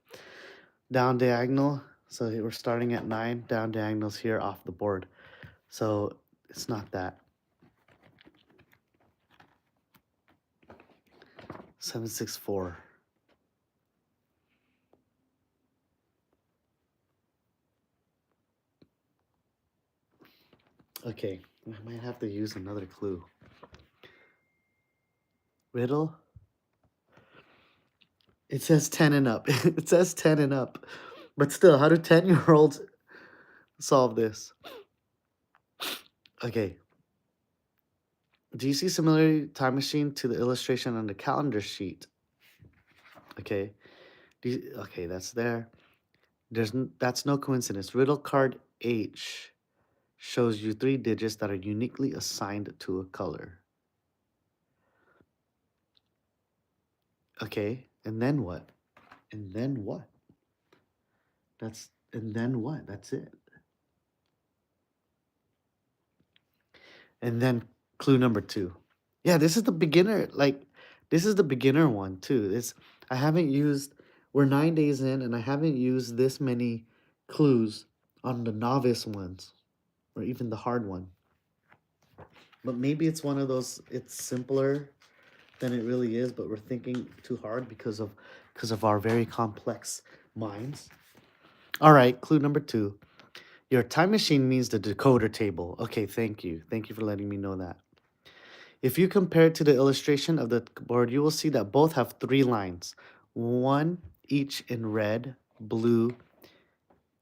Down diagonal. So we're starting at 9. Down diagonals here off the board. So it's not that. 7, 6, 4. Okay, I might have to use another clue. Riddle. It says 10 and up. It says 10 and up. But still, how do 10-year-olds solve this? Okay. Do you see similarity time machine to the illustration on the calendar sheet? Okay. Okay, that's there. That's no coincidence. Riddle card H shows you 3 digits that are uniquely assigned to a color. Okay, and then what? And then what? And then what? That's it. And then clue number 2. Yeah, this is the beginner, this is the beginner one too. I haven't used, we're 9 days in and I haven't used this many clues on the novice ones or even the hard one. But maybe it's one of those, it's simpler than it really is, but we're thinking too hard because of our very complex minds. All right, clue number 2. Your time machine means the decoder table. Okay, thank you. Thank you for letting me know that. If you compare it to the illustration of the board, you will see that both have 3 lines, one each in red, blue,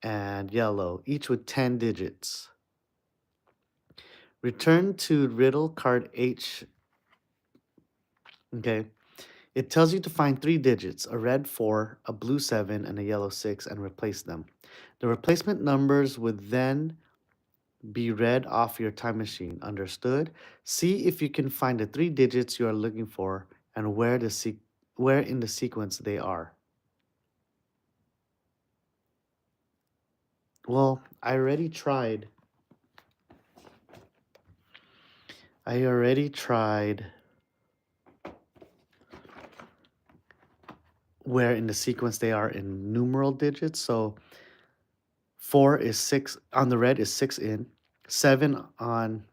and yellow, each with 10 digits. Return to riddle card H. Okay. It tells you to find 3 digits, a red 4, a blue 7, and a yellow 6, and replace them. The replacement numbers would then be read off your time machine. Understood? See if you can find the 3 digits you are looking for and where in the sequence they are. Well, I already tried where in the sequence they are in numeral digits. So 4 is 6 on the red is 6 in, 7 on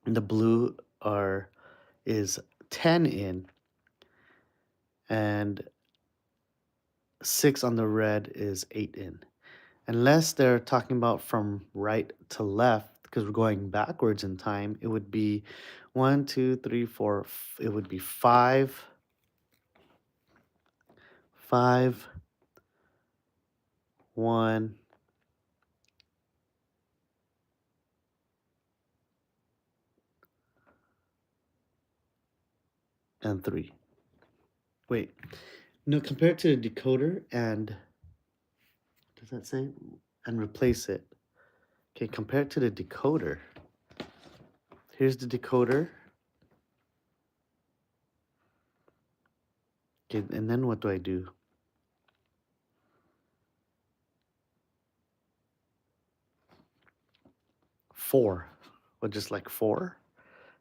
the blue is 10 in, and 6 on the red is 8 in. Unless they're talking about from right to left, because we're going backwards in time, it would be 1, 2, 3, 4. It would be 5, 5, 1, and 3. Wait, no, compare it to the decoder and, does that say? And replace it. Okay, compare it to the decoder. Here's the decoder. Okay, and then what do I do? 4. What, just like 4?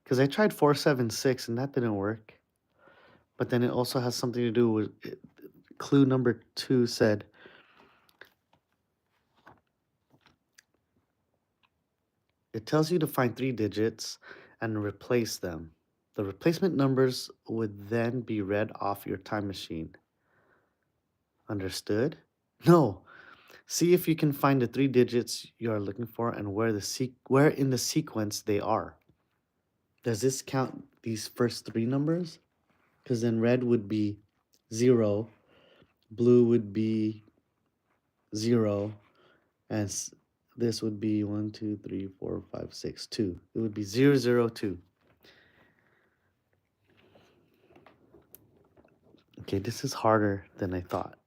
Because I tried 476 and that didn't work. But then it also has something to do with clue number 2 said it tells you to find 3 digits and replace them. The replacement numbers would then be read off your time machine. Understood? No. See if you can find the 3 digits you are looking for and where in the sequence they are. Does this count these first 3 numbers? Because then red would be 0, blue would be 0, and this would be 1, 2, 3, 4, 5, 6, 2. It would be 0, 0, 2. Okay, this is harder than I thought.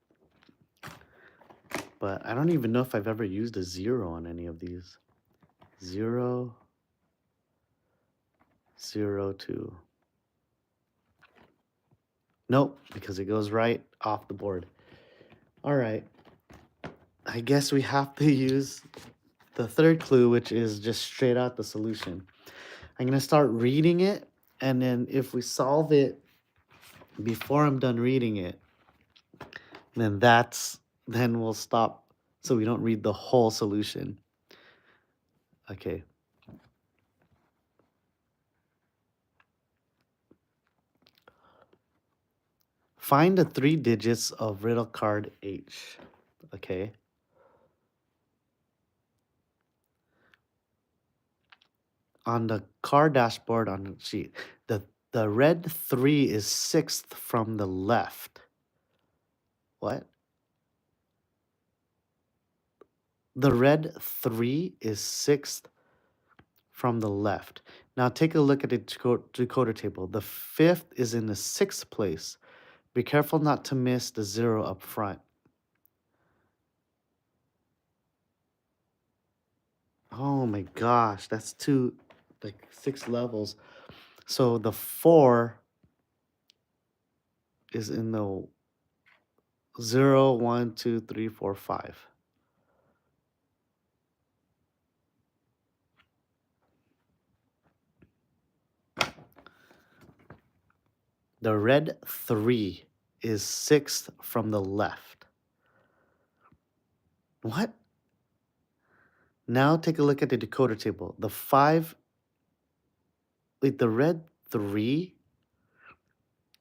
But I don't even know if I've ever used a 0 on any of these. 0, 0, 2. Nope, because it goes right off the board. All right. I guess we have to use the third clue, which is just straight out the solution. I'm going to start reading it, and then if we solve it before I'm done reading it, then we'll stop so we don't read the whole solution. Okay. Find the 3 digits of riddle card H. Okay. On the car dashboard on the sheet, the red 3 is 6th from the left. What? The red 3 is 6th from the left. Now take a look at the decoder table. The 5th is in the 6th place. Be careful not to miss the 0 up front. Oh my gosh, that's like 6 levels. So the 4 is in the 0, 1, 2, 3, 4, 5. The red 3 is sixth from the left. What? Now take a look at the decoder table. The 5, wait, the red 3?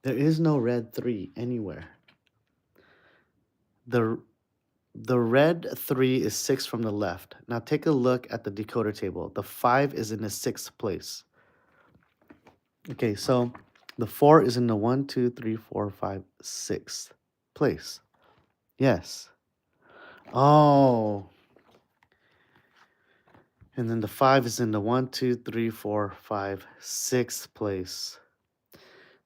There is no red 3 anywhere. The the red 3 is 6 from the left. Now take a look at the decoder table. The 5 is in the 6th place. Okay, so the 4 is in the 1, 2, 3, 4, 5, 6th place. Yes. Oh. And then the 5 is in the 1, 2, 3, 4, 5, 6th place.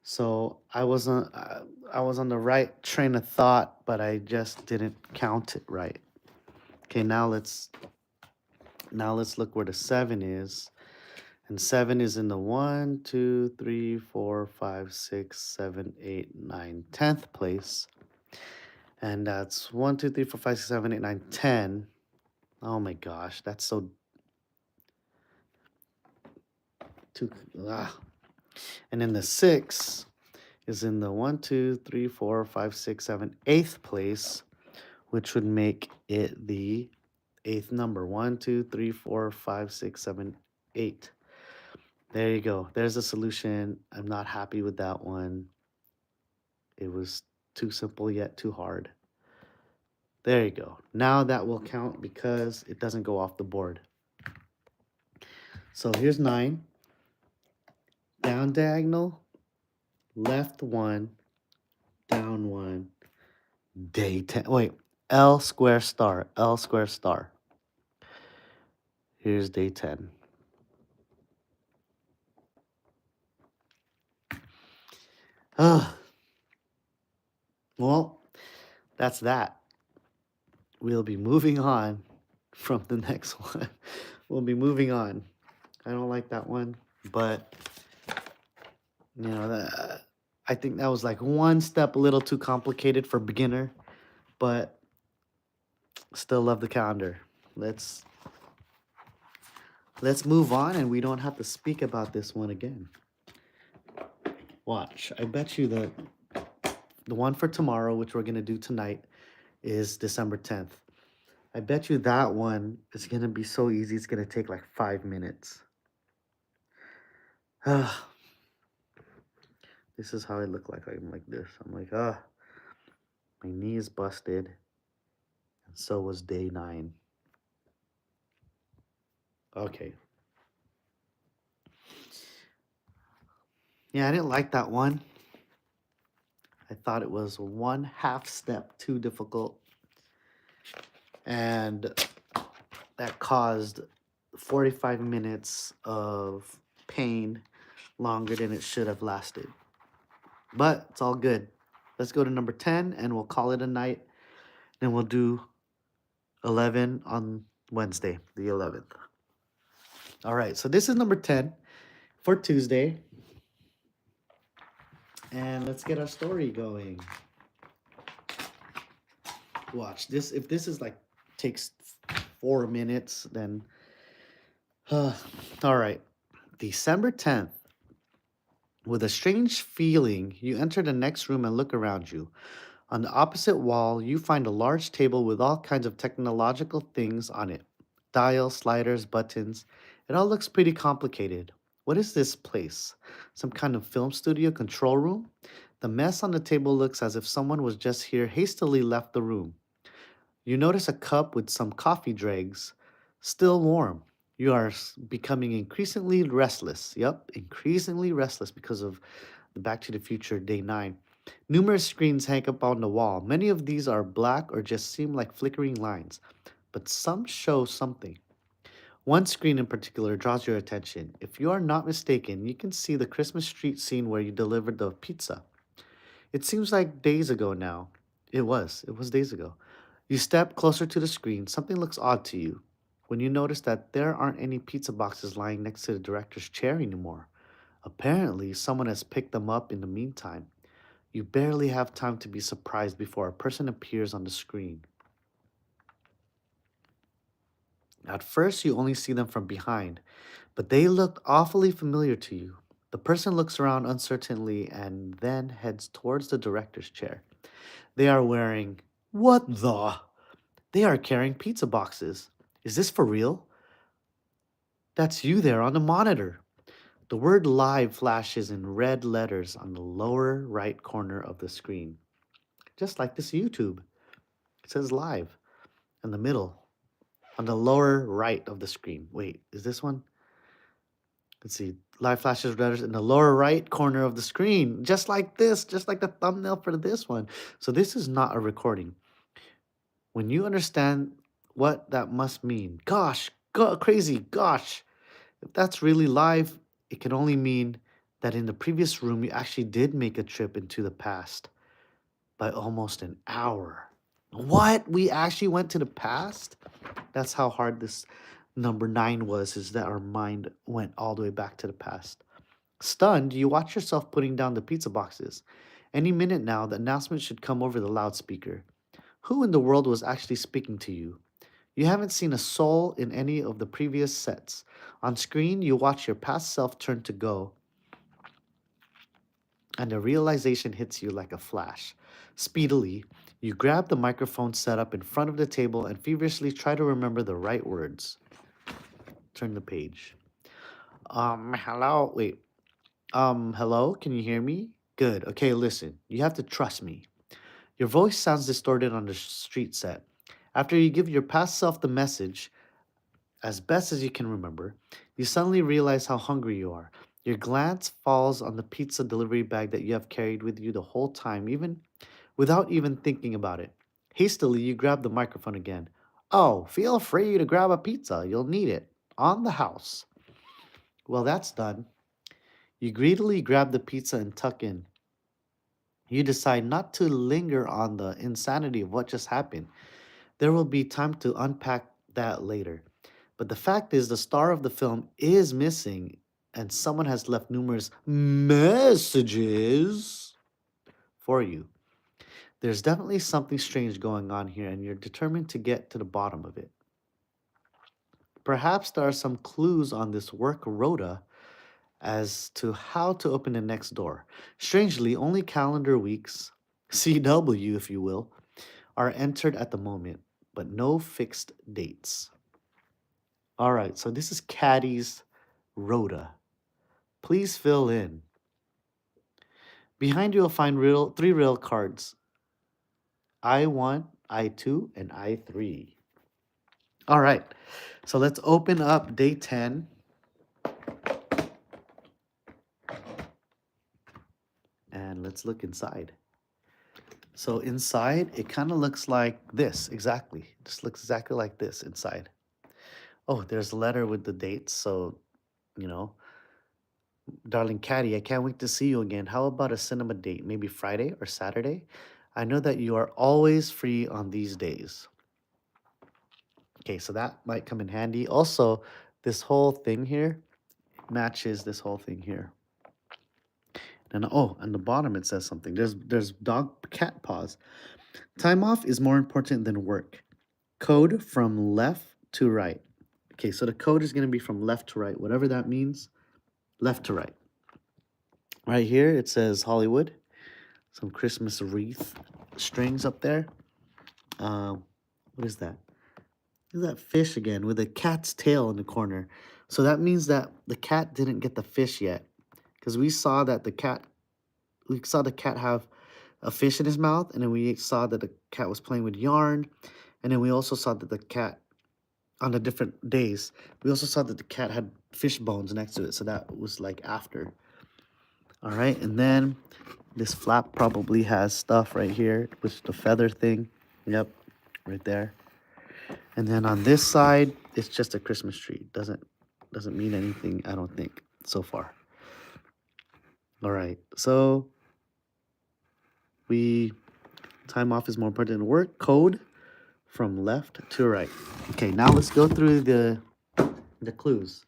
So I was on the right train of thought, but I just didn't count it right. Okay, now let's look where the 7 is. And 7 is in the 1, 2, 3, 4, 5, 6, 7, 8, 9, 10th place. And that's 1, 2, 3, 4, 5, 6, 7, 8, 9, 10. Oh my gosh, that's so too. Ah. And then the 6 is in the 1, 2, 3, 4, 5, 6, 7, 8th place, which would make it the 8th number. 1, 2, 3, 4, 5, 6, 7, 8. There you go. There's a solution. I'm not happy with that one. It was too simple yet too hard. There you go. Now that will count because it doesn't go off the board. So here's 9. Down diagonal, left 1, down 1, day 10. Wait, L square star, L square star. Here's day 10. Well, that's that. We'll be moving on from the next one. We'll be moving on. I don't like that one, but I think that was like one step a little too complicated for beginner, but still love the calendar. Let's move on, and we don't have to speak about this one again. Watch. I bet you the one for tomorrow, which we're gonna do tonight, is December 10th. I bet you that one is gonna be so easy. It's gonna take like 5 minutes. This is how I look like. I'm like this. I'm like, my knee is busted, and so was day 9. Okay. Yeah, I didn't like that one. I thought it was 1/2 step too difficult. And that caused 45 minutes of pain longer than it should have lasted. But it's all good. Let's go to number 10 and we'll call it a night. Then we'll do 11 on Wednesday, the 11th. All right, so this is number 10 for Tuesday. And let's get our story going. Watch this. If this is like takes 4 minutes, then all right. December 10th. With a strange feeling, you enter the next room and look around you. On the opposite wall, you find a large table with all kinds of technological things on it: dials, sliders, buttons. It all looks pretty complicated. What is this place? Some kind of film studio control room? The mess on the table looks as if someone was just here, hastily left the room. You notice a cup with some coffee dregs, still warm. You are becoming increasingly restless. Yep, increasingly restless because of the Back to the Future Day 9. Numerous screens hang up on the wall. Many of these are black or just seem like flickering lines, but some show something. One screen in particular draws your attention. If you are not mistaken, you can see the Christmas street scene where you delivered the pizza. It seems like days ago now. It was days ago. You step closer to the screen. Something looks odd to you. when you notice that there aren't any pizza boxes lying next to the director's chair anymore. Apparently, someone has picked them up in the meantime. You barely have time to be surprised before a person appears on the screen. At first, you only see them from behind, but they look awfully familiar to you. The person looks around uncertainly and then heads towards the director's chair. They are wearing. What the? They are carrying pizza boxes. Is this for real? That's you there on the monitor. The word live flashes in red letters on the lower right corner of the screen. Just like this YouTube. It says live in the middle, on the lower right of the screen. Wait, is this one? Let's see. Live flashes letters in the lower right corner of the screen. Just like this, just like the thumbnail for this one. So this is not a recording. When you understand what that must mean, gosh, crazy, gosh. If that's really live, it can only mean that in the previous room you actually did make a trip into the past by almost an hour. What? We actually went to the past? That's how hard this number 9 was, is that our mind went all the way back to the past. Stunned, you watch yourself putting down the pizza boxes. Any minute now, the announcement should come over the loudspeaker. Who in the world was actually speaking to you? You haven't seen a soul in any of the previous sets. On screen, you watch your past self turn to go, and the realization hits you like a flash. Speedily, you grab the microphone set up in front of the table and feverishly try to remember the right words. Turn the page. Hello? Wait. Hello? Can you hear me? Good. Okay, listen. You have to trust me. Your voice sounds distorted on the street set. After you give your past self the message, as best as you can remember, you suddenly realize how hungry you are. Your glance falls on the pizza delivery bag that you have carried with you the whole time, even without even thinking about it. Hastily, you grab the microphone again. Oh, feel free to grab a pizza. You'll need it. On the house. Well, that's done. You greedily grab the pizza and tuck in. You decide not to linger on the insanity of what just happened. There will be time to unpack that later. But the fact is, the star of the film is missing, and someone has left numerous messages for you. There's definitely something strange going on here, and you're determined to get to the bottom of it. Perhaps there are some clues on this work rota as to how to open the next door. Strangely, only calendar weeks, CW if you will, are entered at the moment, but no fixed dates. All right, so this is Caddy's rota. Please fill in. Behind you will find three real cards. I1, I2, and I3. All right, so let's open up day 10. And let's look inside. So inside, it kind of looks like this, exactly. Just looks exactly like this inside. Oh, there's a letter with the dates. So, you know, darling Caddy, I can't wait to see you again. How about a cinema date? Maybe Friday or Saturday? I know that you are always free on these days. Okay, so that might come in handy. Also, this whole thing here matches this whole thing here. And oh, on the bottom it says something. There's dog cat paws. Time off is more important than work. Code from left to right. Okay, so the code is going to be from left to right, whatever that means. Left to right. Right here it says Hollywood. Some Christmas wreath strings up there. What is that? Is that fish again with a cat's tail in the corner? So that means that the cat didn't get the fish yet, because we saw the cat have a fish in his mouth, and then we saw that the cat was playing with yarn, and then we also saw that the cat, on the different days, we also saw that the cat had fish bones next to it, so that was like after. All right, and then this flap probably has stuff right here, which is the feather thing. Yep, right there. And then on this side, it's just a Christmas tree. Doesn't mean anything, I don't think, so far. All right, so time off is more important than work. Code from left to right. Okay, now let's go through the clues.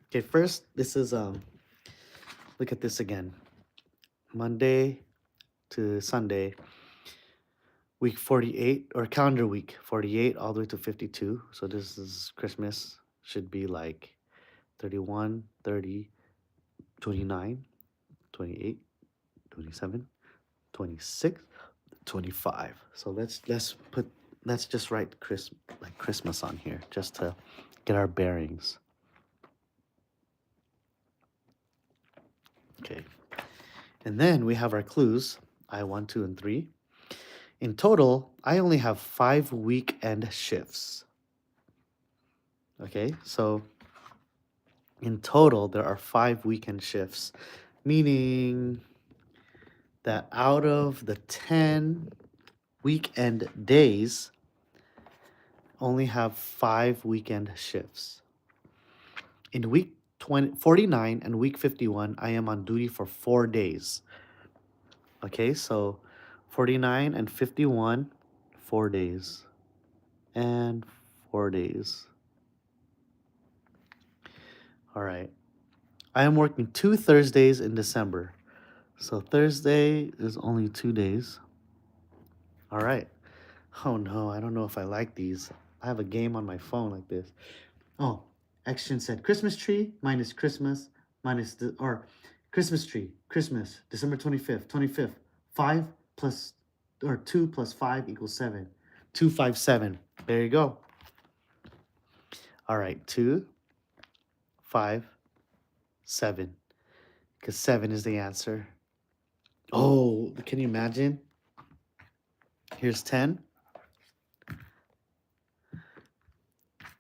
Okay, first this is look at this again. Monday to Sunday, week 48 or calendar week 48 all the way to 52. So this is Christmas should be like 31, 30, 29, 28, 27, 26, 25. So let's just write Christmas on here just to get our bearings. Okay. And then we have our clues, I 1, 2, and 3. In total, I only have 5 weekend shifts. Okay, so in total, there are 5 weekend shifts, meaning that out of the 10 weekend days, only have 5 weekend shifts. In week 49 and week 51, I am on duty for 4 days. Okay, so 49 and 51, 4 days. And 4 days. All right. I am working 2 Thursdays in December. So Thursday is only 2 days. All right. Oh no, I don't know if I like these. I have a game on my phone like this. Oh, Action said Christmas tree minus Christmas minus or Christmas tree, Christmas, December 25th, 25th. 5 plus or 2 plus 5 equals 7. 257. There you go. All right, 2, 5, 7. Because 7 is the answer. Oh, can you imagine? Here's 10.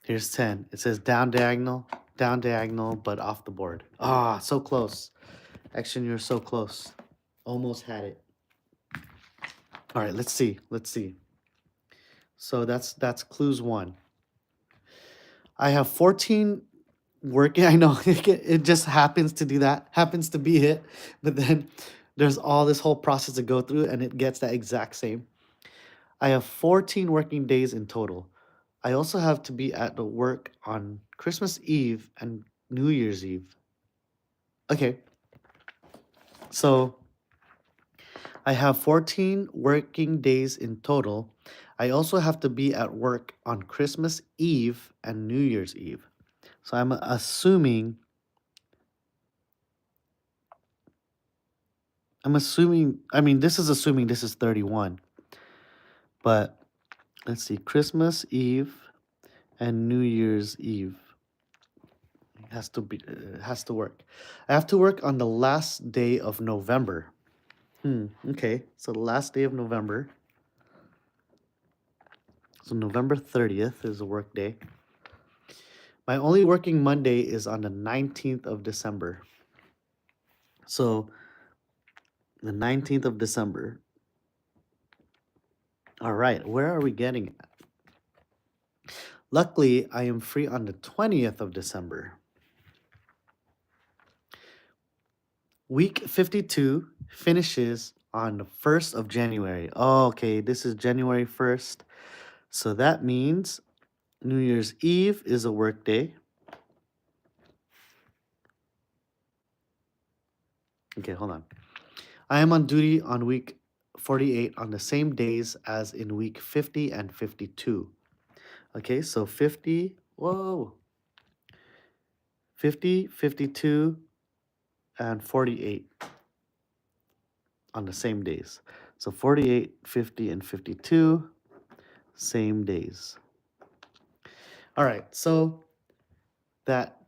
Here's 10. It says down diagonal, but off the board. Ah, so close. Action, you're so close. Almost had it. All right, let's see. Let's see. So that's clues 1. I have 14 working. I know it just happens to do that. Happens to be it. But then there's all this whole process to go through and it gets that exact same. I have 14 working days in total. I also have to be at the work on Christmas Eve and New Year's Eve. Okay. So I have 14 working days in total. I also have to be at work on Christmas Eve and New Year's Eve. So I'm assuming, I mean, this is assuming this is 31. But let's see, Christmas Eve and New Year's Eve. Has to work. I have to work on the last day of November. Okay. So the last day of November. So November 30th is a work day. My only working Monday is on the 19th of December. So the 19th of December. All right, where are we getting at? Luckily, I am free on the 20th of December. Week 52 finishes on the 1st of January. Oh, okay, this is January 1st. So that means New Year's Eve is a work day. Okay, hold on. I am on duty on week 48 on the same days as in week 50 and 52. Okay, so 50, 50, 52, and 48 on the same days. So 48, 50, and 52, same days. All right, so that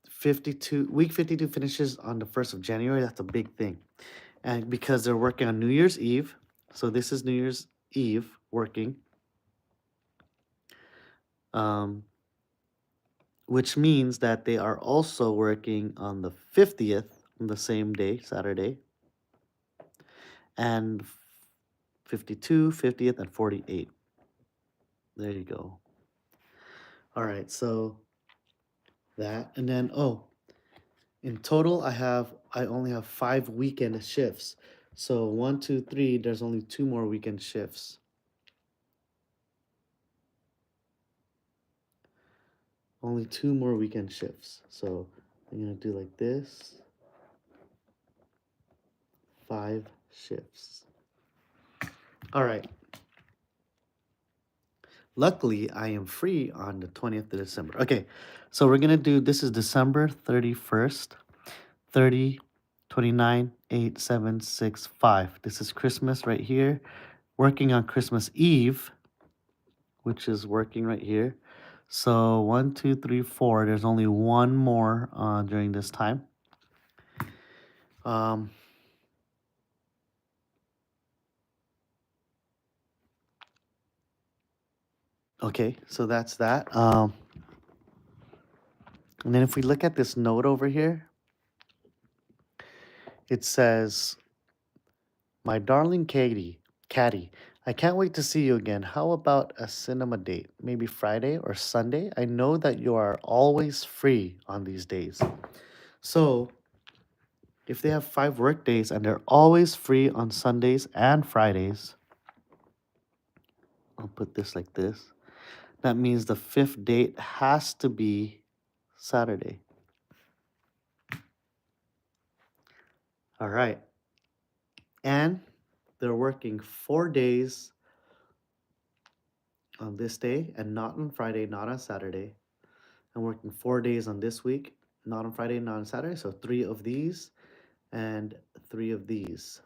52 week 52 finishes on the 1st of January. That's a big thing. And because they're working on New Year's Eve, so this is New Year's Eve working. Which means that they are also working on the 50th, on the same day, Saturday, and 52, 50th, and 48. There you go. All right, so that, and then, in total, I only have 5 weekend shifts. So 1, 2, 3, there's only 2 more weekend shifts. only 2 more weekend shifts. So I'm gonna do like this, 5 shifts. All right. Luckily, I am free on the 20th of December. Okay, so we're gonna do, this is December 31st, 30, 29, 8, 7, 6, 5. This is Christmas right here. Working on Christmas Eve, which is working right here. So 1, 2, 3, 4. There's only one more during this time. Um, okay, so that's that. And then if we look at this note over here, it says, "My darling Caddy, I can't wait to see you again. How about a cinema date? Maybe Friday or Sunday? I know that you are always free on these days." So if they have 5 work days and they're always free on Sundays and Fridays, I'll put this like this. That means the 5th date has to be Saturday. All right. And they're working 4 days on this day and not on Friday, not on Saturday. I'm working 4 days on this week, not on Friday, not on Saturday. So 3 of these and 3 of these.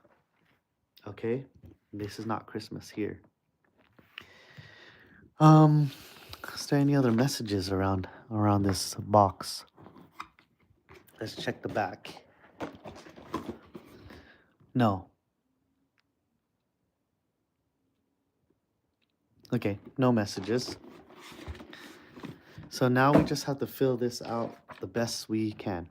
Okay. This is not Christmas here. Is there any other messages around this box? Let's check the back. No. Okay, no messages. So now we just have to fill this out the best we can.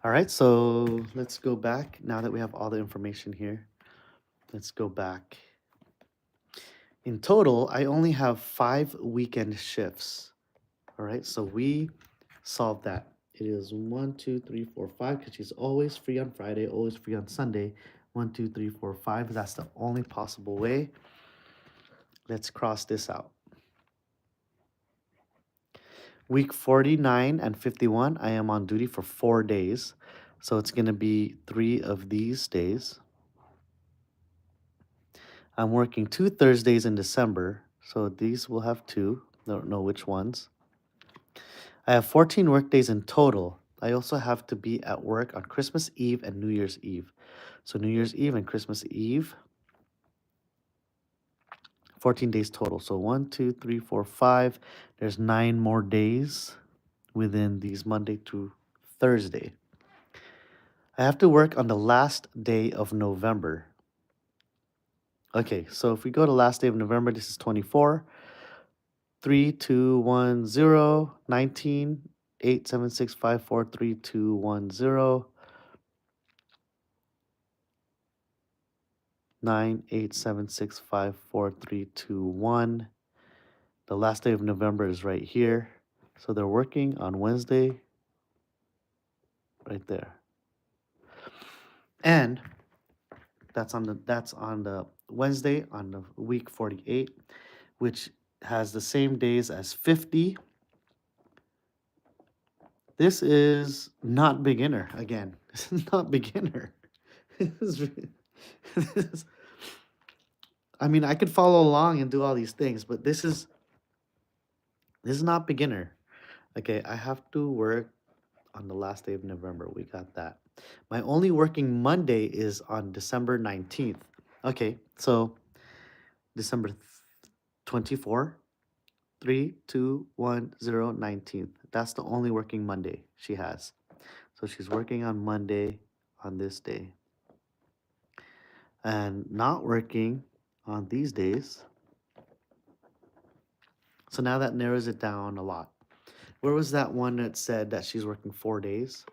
All right, so let's go back. Now that we have all the information here, let's go back. In total, I only have 5 weekend shifts. All right, so we solved that. It is 1, 2, 3, 4, 5, because she's always free on Friday, always free on Sunday. 1, 2, 3, 4, 5. That's the only possible way. Let's cross this out. Week 49 and 51, I am on duty for 4 days. So it's going to be 3 of these days. I'm working 2 Thursdays in December. So these will have 2. Don't know which ones. I have 14 work days in total. I also have to be at work on Christmas Eve and New Year's Eve. So New Year's Eve and Christmas Eve, 14 days total. So 1, 2, 3, 4, 5. There's 9 more days within these Monday to Thursday. I have to work on the last day of November. Okay, so if we go to last day of November, this is 24. 3, 2, 1, 0, 19, 8, 7, 6, 5, 4, 3, 2, 1, 0. 9, 8, 7, 6, 5, 4, 3, 2, 1. The last day of November is right here. So they're working on Wednesday, right there. And that's on the Wednesday on the week 48, which has the same days as 50. This is not beginner again. This is not beginner. This is, this is, I mean, I could follow along and do all these things, but this is not beginner. Okay, I have to work on the last day of November. We got that. My only working Monday is on December 19th. Okay, so December 24, 3, 2, 1, 0, 19th. That's the only working Monday she has. So she's working on Monday on this day. And not working on these days. So now that narrows it down a lot. Where was that one that said that she's working 4 days?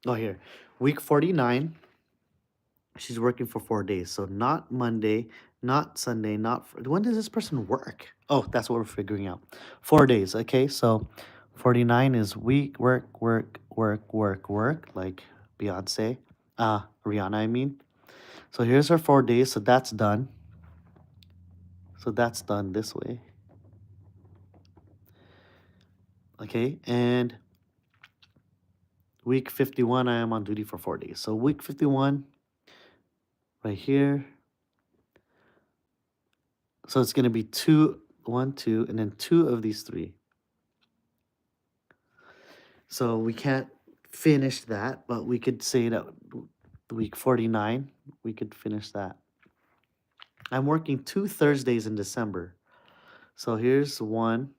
Oh, here. Week 49, she's working for 4 days. So not Monday, not Sunday, not... When does this person work? Oh, that's what we're figuring out. 4 days, okay? So 49 is week, work, like Beyonce. Rihanna, I mean. So here's our 4 days. So that's done. So that's done this way. Okay, and week 51, I am on duty for 4 days. So week 51, right here. So it's going to be two, one, two, and then two of these three. So we can't finish that, but we could say that week 49, we could finish that. I'm working 2 Thursdays in December. So here's one,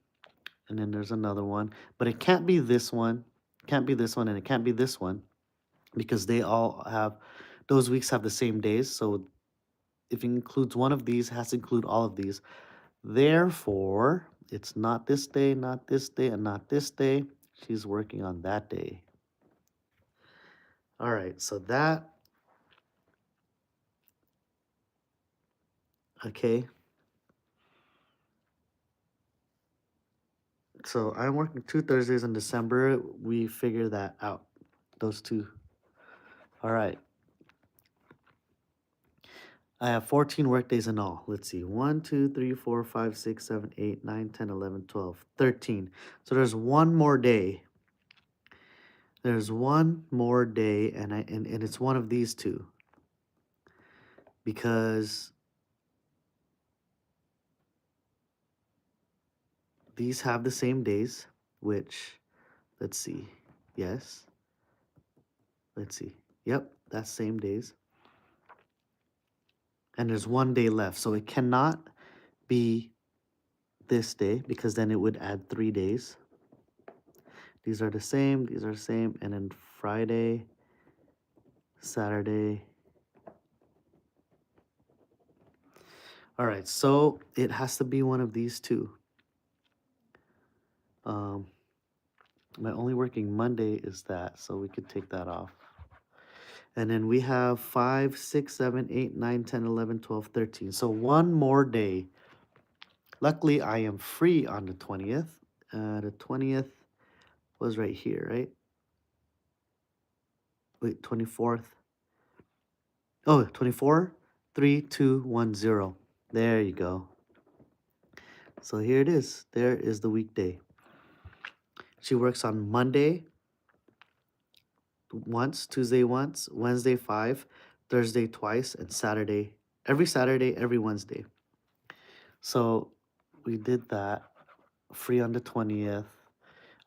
and then there's another one. But it can't be this one, can't be this one, and it can't be this one because they all have, those weeks have the same days. So if it includes one of these, it has to include all of these. Therefore, it's not this day, not this day, and not this day. She's working on that day. All right, so that, okay. So I'm working 2 Thursdays in December. We figure that out, those two. All right. I have 14 work days in all. Let's see. 1, 2, 3, 4, 5, 6, 7, 8, 9, 10, 11, 12, 13. So there's one more day. There's one more day, and it's one of these two. Because these have the same days, which, let's see. Yes. Let's see. Yep, that's same days. And there's one day left. So it cannot be this day because then it would add 3 days. These are the same, these are the same, and then Friday, Saturday. All right, so it has to be one of these two. My only working Monday is that, so we could take that off. And then we have 5, 6, 7, 8, 9, 10, 11, 12, 13. So one more day. Luckily, I am free on the 20th. The 20th was right here, right? Wait, 24th. Oh, 24, 3, 2, 1, 0. There you go. So here it is. There is the weekday. She works on Monday once, Tuesday once, Wednesday 5, Thursday twice, and Saturday. Every Saturday, every Wednesday. So we did that. Free on the 20th.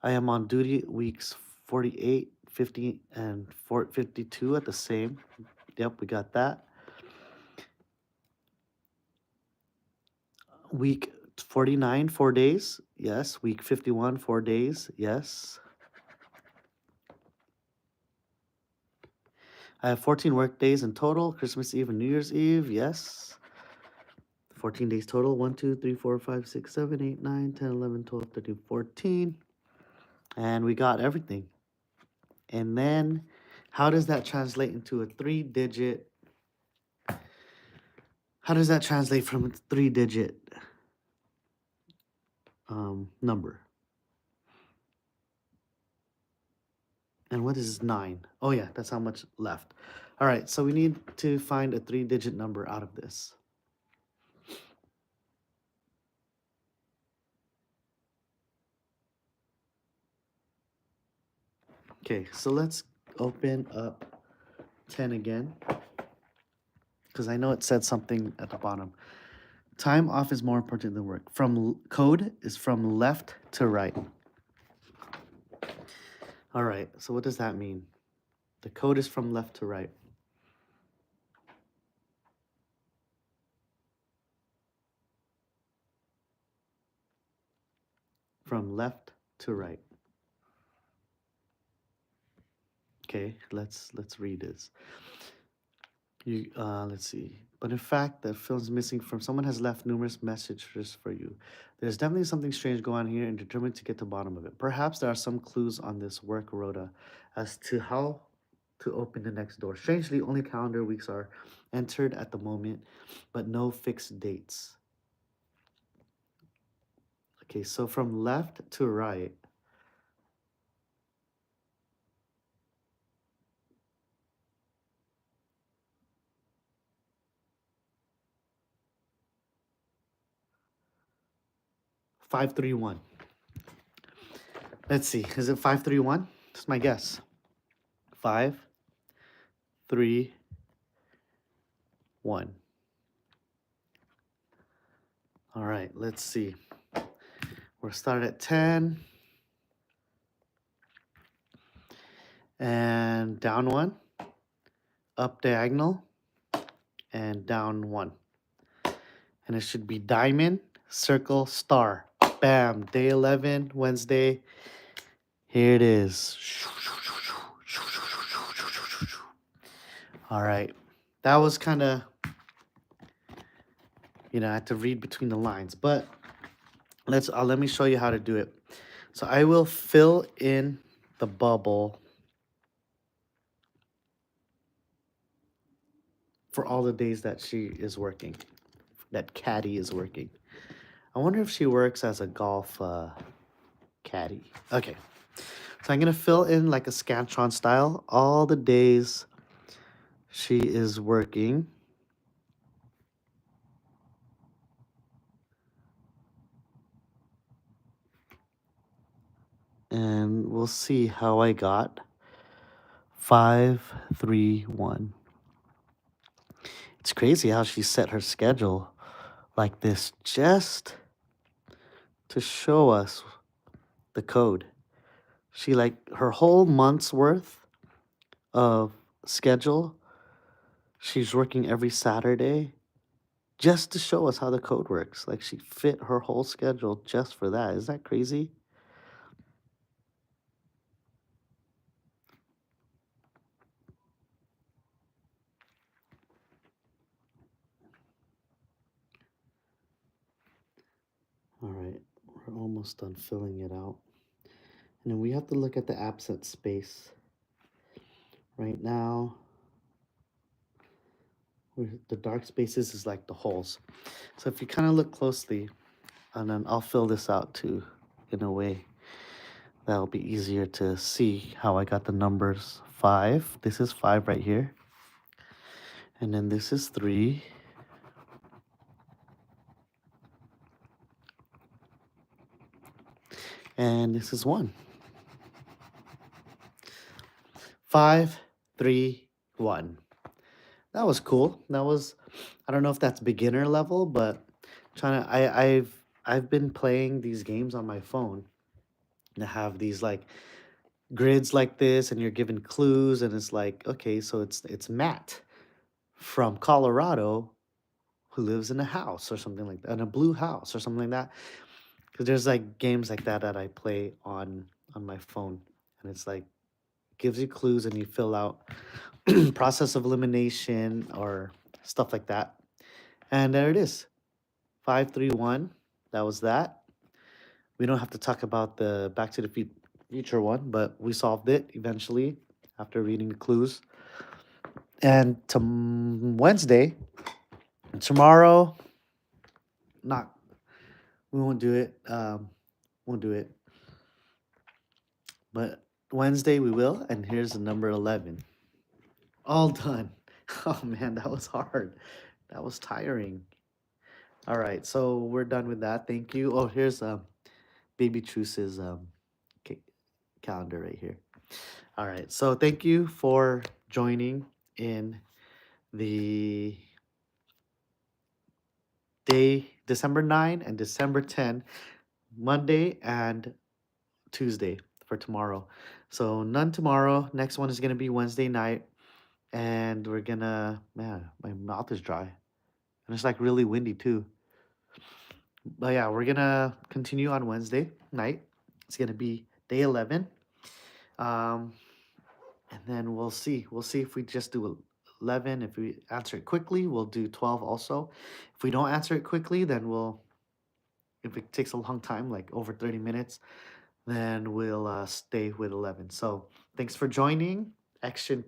I am on duty weeks 48, 50, and 52 at the same. Yep, we got that. Week 49, 4 days. Yes. Week 51, 4 days. Yes. I have 14 work days in total. Christmas Eve and New Year's Eve. Yes. 14 days total. 1, 2, 3, 4, 5, 6, 7, 8, 9, 10, 11, 12, 13, 14. And we got everything. And then how does that translate into a 3-digit? How does that translate from a 3-digit number? And what is 9? Oh yeah, that's how much left. All right, so we need to find a 3-digit number out of this. Okay, so let's open up 10 again, because I know it said something at the bottom. Time off is more important than work. Code is from left to right. All right, so what does that mean? The code is from left to right. From left to right. Okay, let's read this. Let's see. But in fact, the film's missing from someone has left numerous messages for you. There's definitely something strange going on here and determined to get to the bottom of it. Perhaps there are some clues on this work rota as to how to open the next door. Strangely, only calendar weeks are entered at the moment, but no fixed dates. Okay, so from left to right, 531. Let's see. Is it 531? That's my guess. 531. All right, let's see. We'll start at 10 and down 1, up diagonal, and down 1. And it should be diamond, circle, star. Bam, day 11, Wednesday. Here it is. All right. That was kind of, I had to read between the lines, but let me show you how to do it. So I will fill in the bubble for all the days that she is working, that caddy is working. I wonder if she works as a golf caddy. Okay. So I'm going to fill in like a Scantron style all the days she is working. And we'll see how I got 531. It's crazy how she set her schedule like this just to show us the code. She like her whole month's worth of schedule. She's working every Saturday just to show us how the code works. Like she fit her whole schedule just for that. Is that crazy? All right, we're almost done filling it out. And then we have to look at the absent space. Right now, the dark spaces is like the holes. So if you kind of look closely, and then I'll fill this out too in a way that'll be easier to see how I got the numbers. 5, this is 5 right here. And then this is 3. And this is 1. 5, 3, 1. That was cool. That was, I don't know if that's beginner level, but I've been playing these games on my phone that have these like grids like this, and you're given clues, and it's like, okay, so it's Matt from Colorado who lives in a house or something like that, in a blue house or something like that. Because there's like games like that that I play on my phone, and it's like gives you clues and you fill out process of elimination or stuff like that. And there it is. 531. That was that. We don't have to talk about the Back to the Future one, but we solved it eventually after reading the clues. And Wednesday, tomorrow, not we won't do it. Won't do it. But Wednesday we will, and here's the number 11. All done. Oh man, that was hard. That was tiring. All right, so we're done with that. Thank you. Oh, here's Baby Truce's calendar right here. All right, so thank you for joining in the day December 9 and December 10, Monday and Tuesday for tomorrow. So none tomorrow. Next one is gonna be Wednesday night, and we're gonna, man, my mouth is dry, and it's like really windy too. But yeah, we're gonna continue on Wednesday night. It's gonna be day 11. Um, and then we'll see. We'll see if we just do 11. If we answer it quickly, we'll do 12 also. If we don't answer it quickly, then if it takes a long time, like over 30 minutes, then we'll stay with 11. So thanks for joining. Action,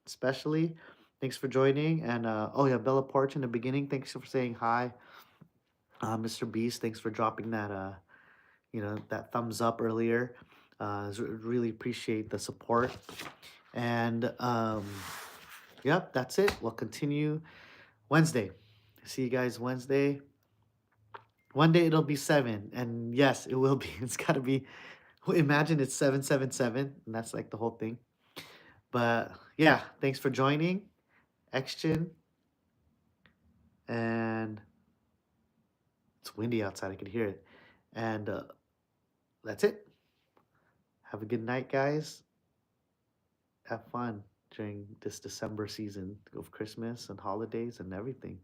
especially. Thanks for joining. And oh yeah, Bella Porch in the beginning. Thanks for saying hi. Mr. Beast, thanks for dropping that that thumbs up earlier. Really appreciate the support. And yep, that's it. We'll continue Wednesday. See you guys Wednesday. One day it'll be seven, and yes, it will be. It's gotta be. Imagine it's 777, and that's like the whole thing. But yeah, thanks for joining, Xgen, and it's windy outside. I can hear it, and that's it. Have a good night, guys. Have fun during this December season of Christmas and holidays and everything.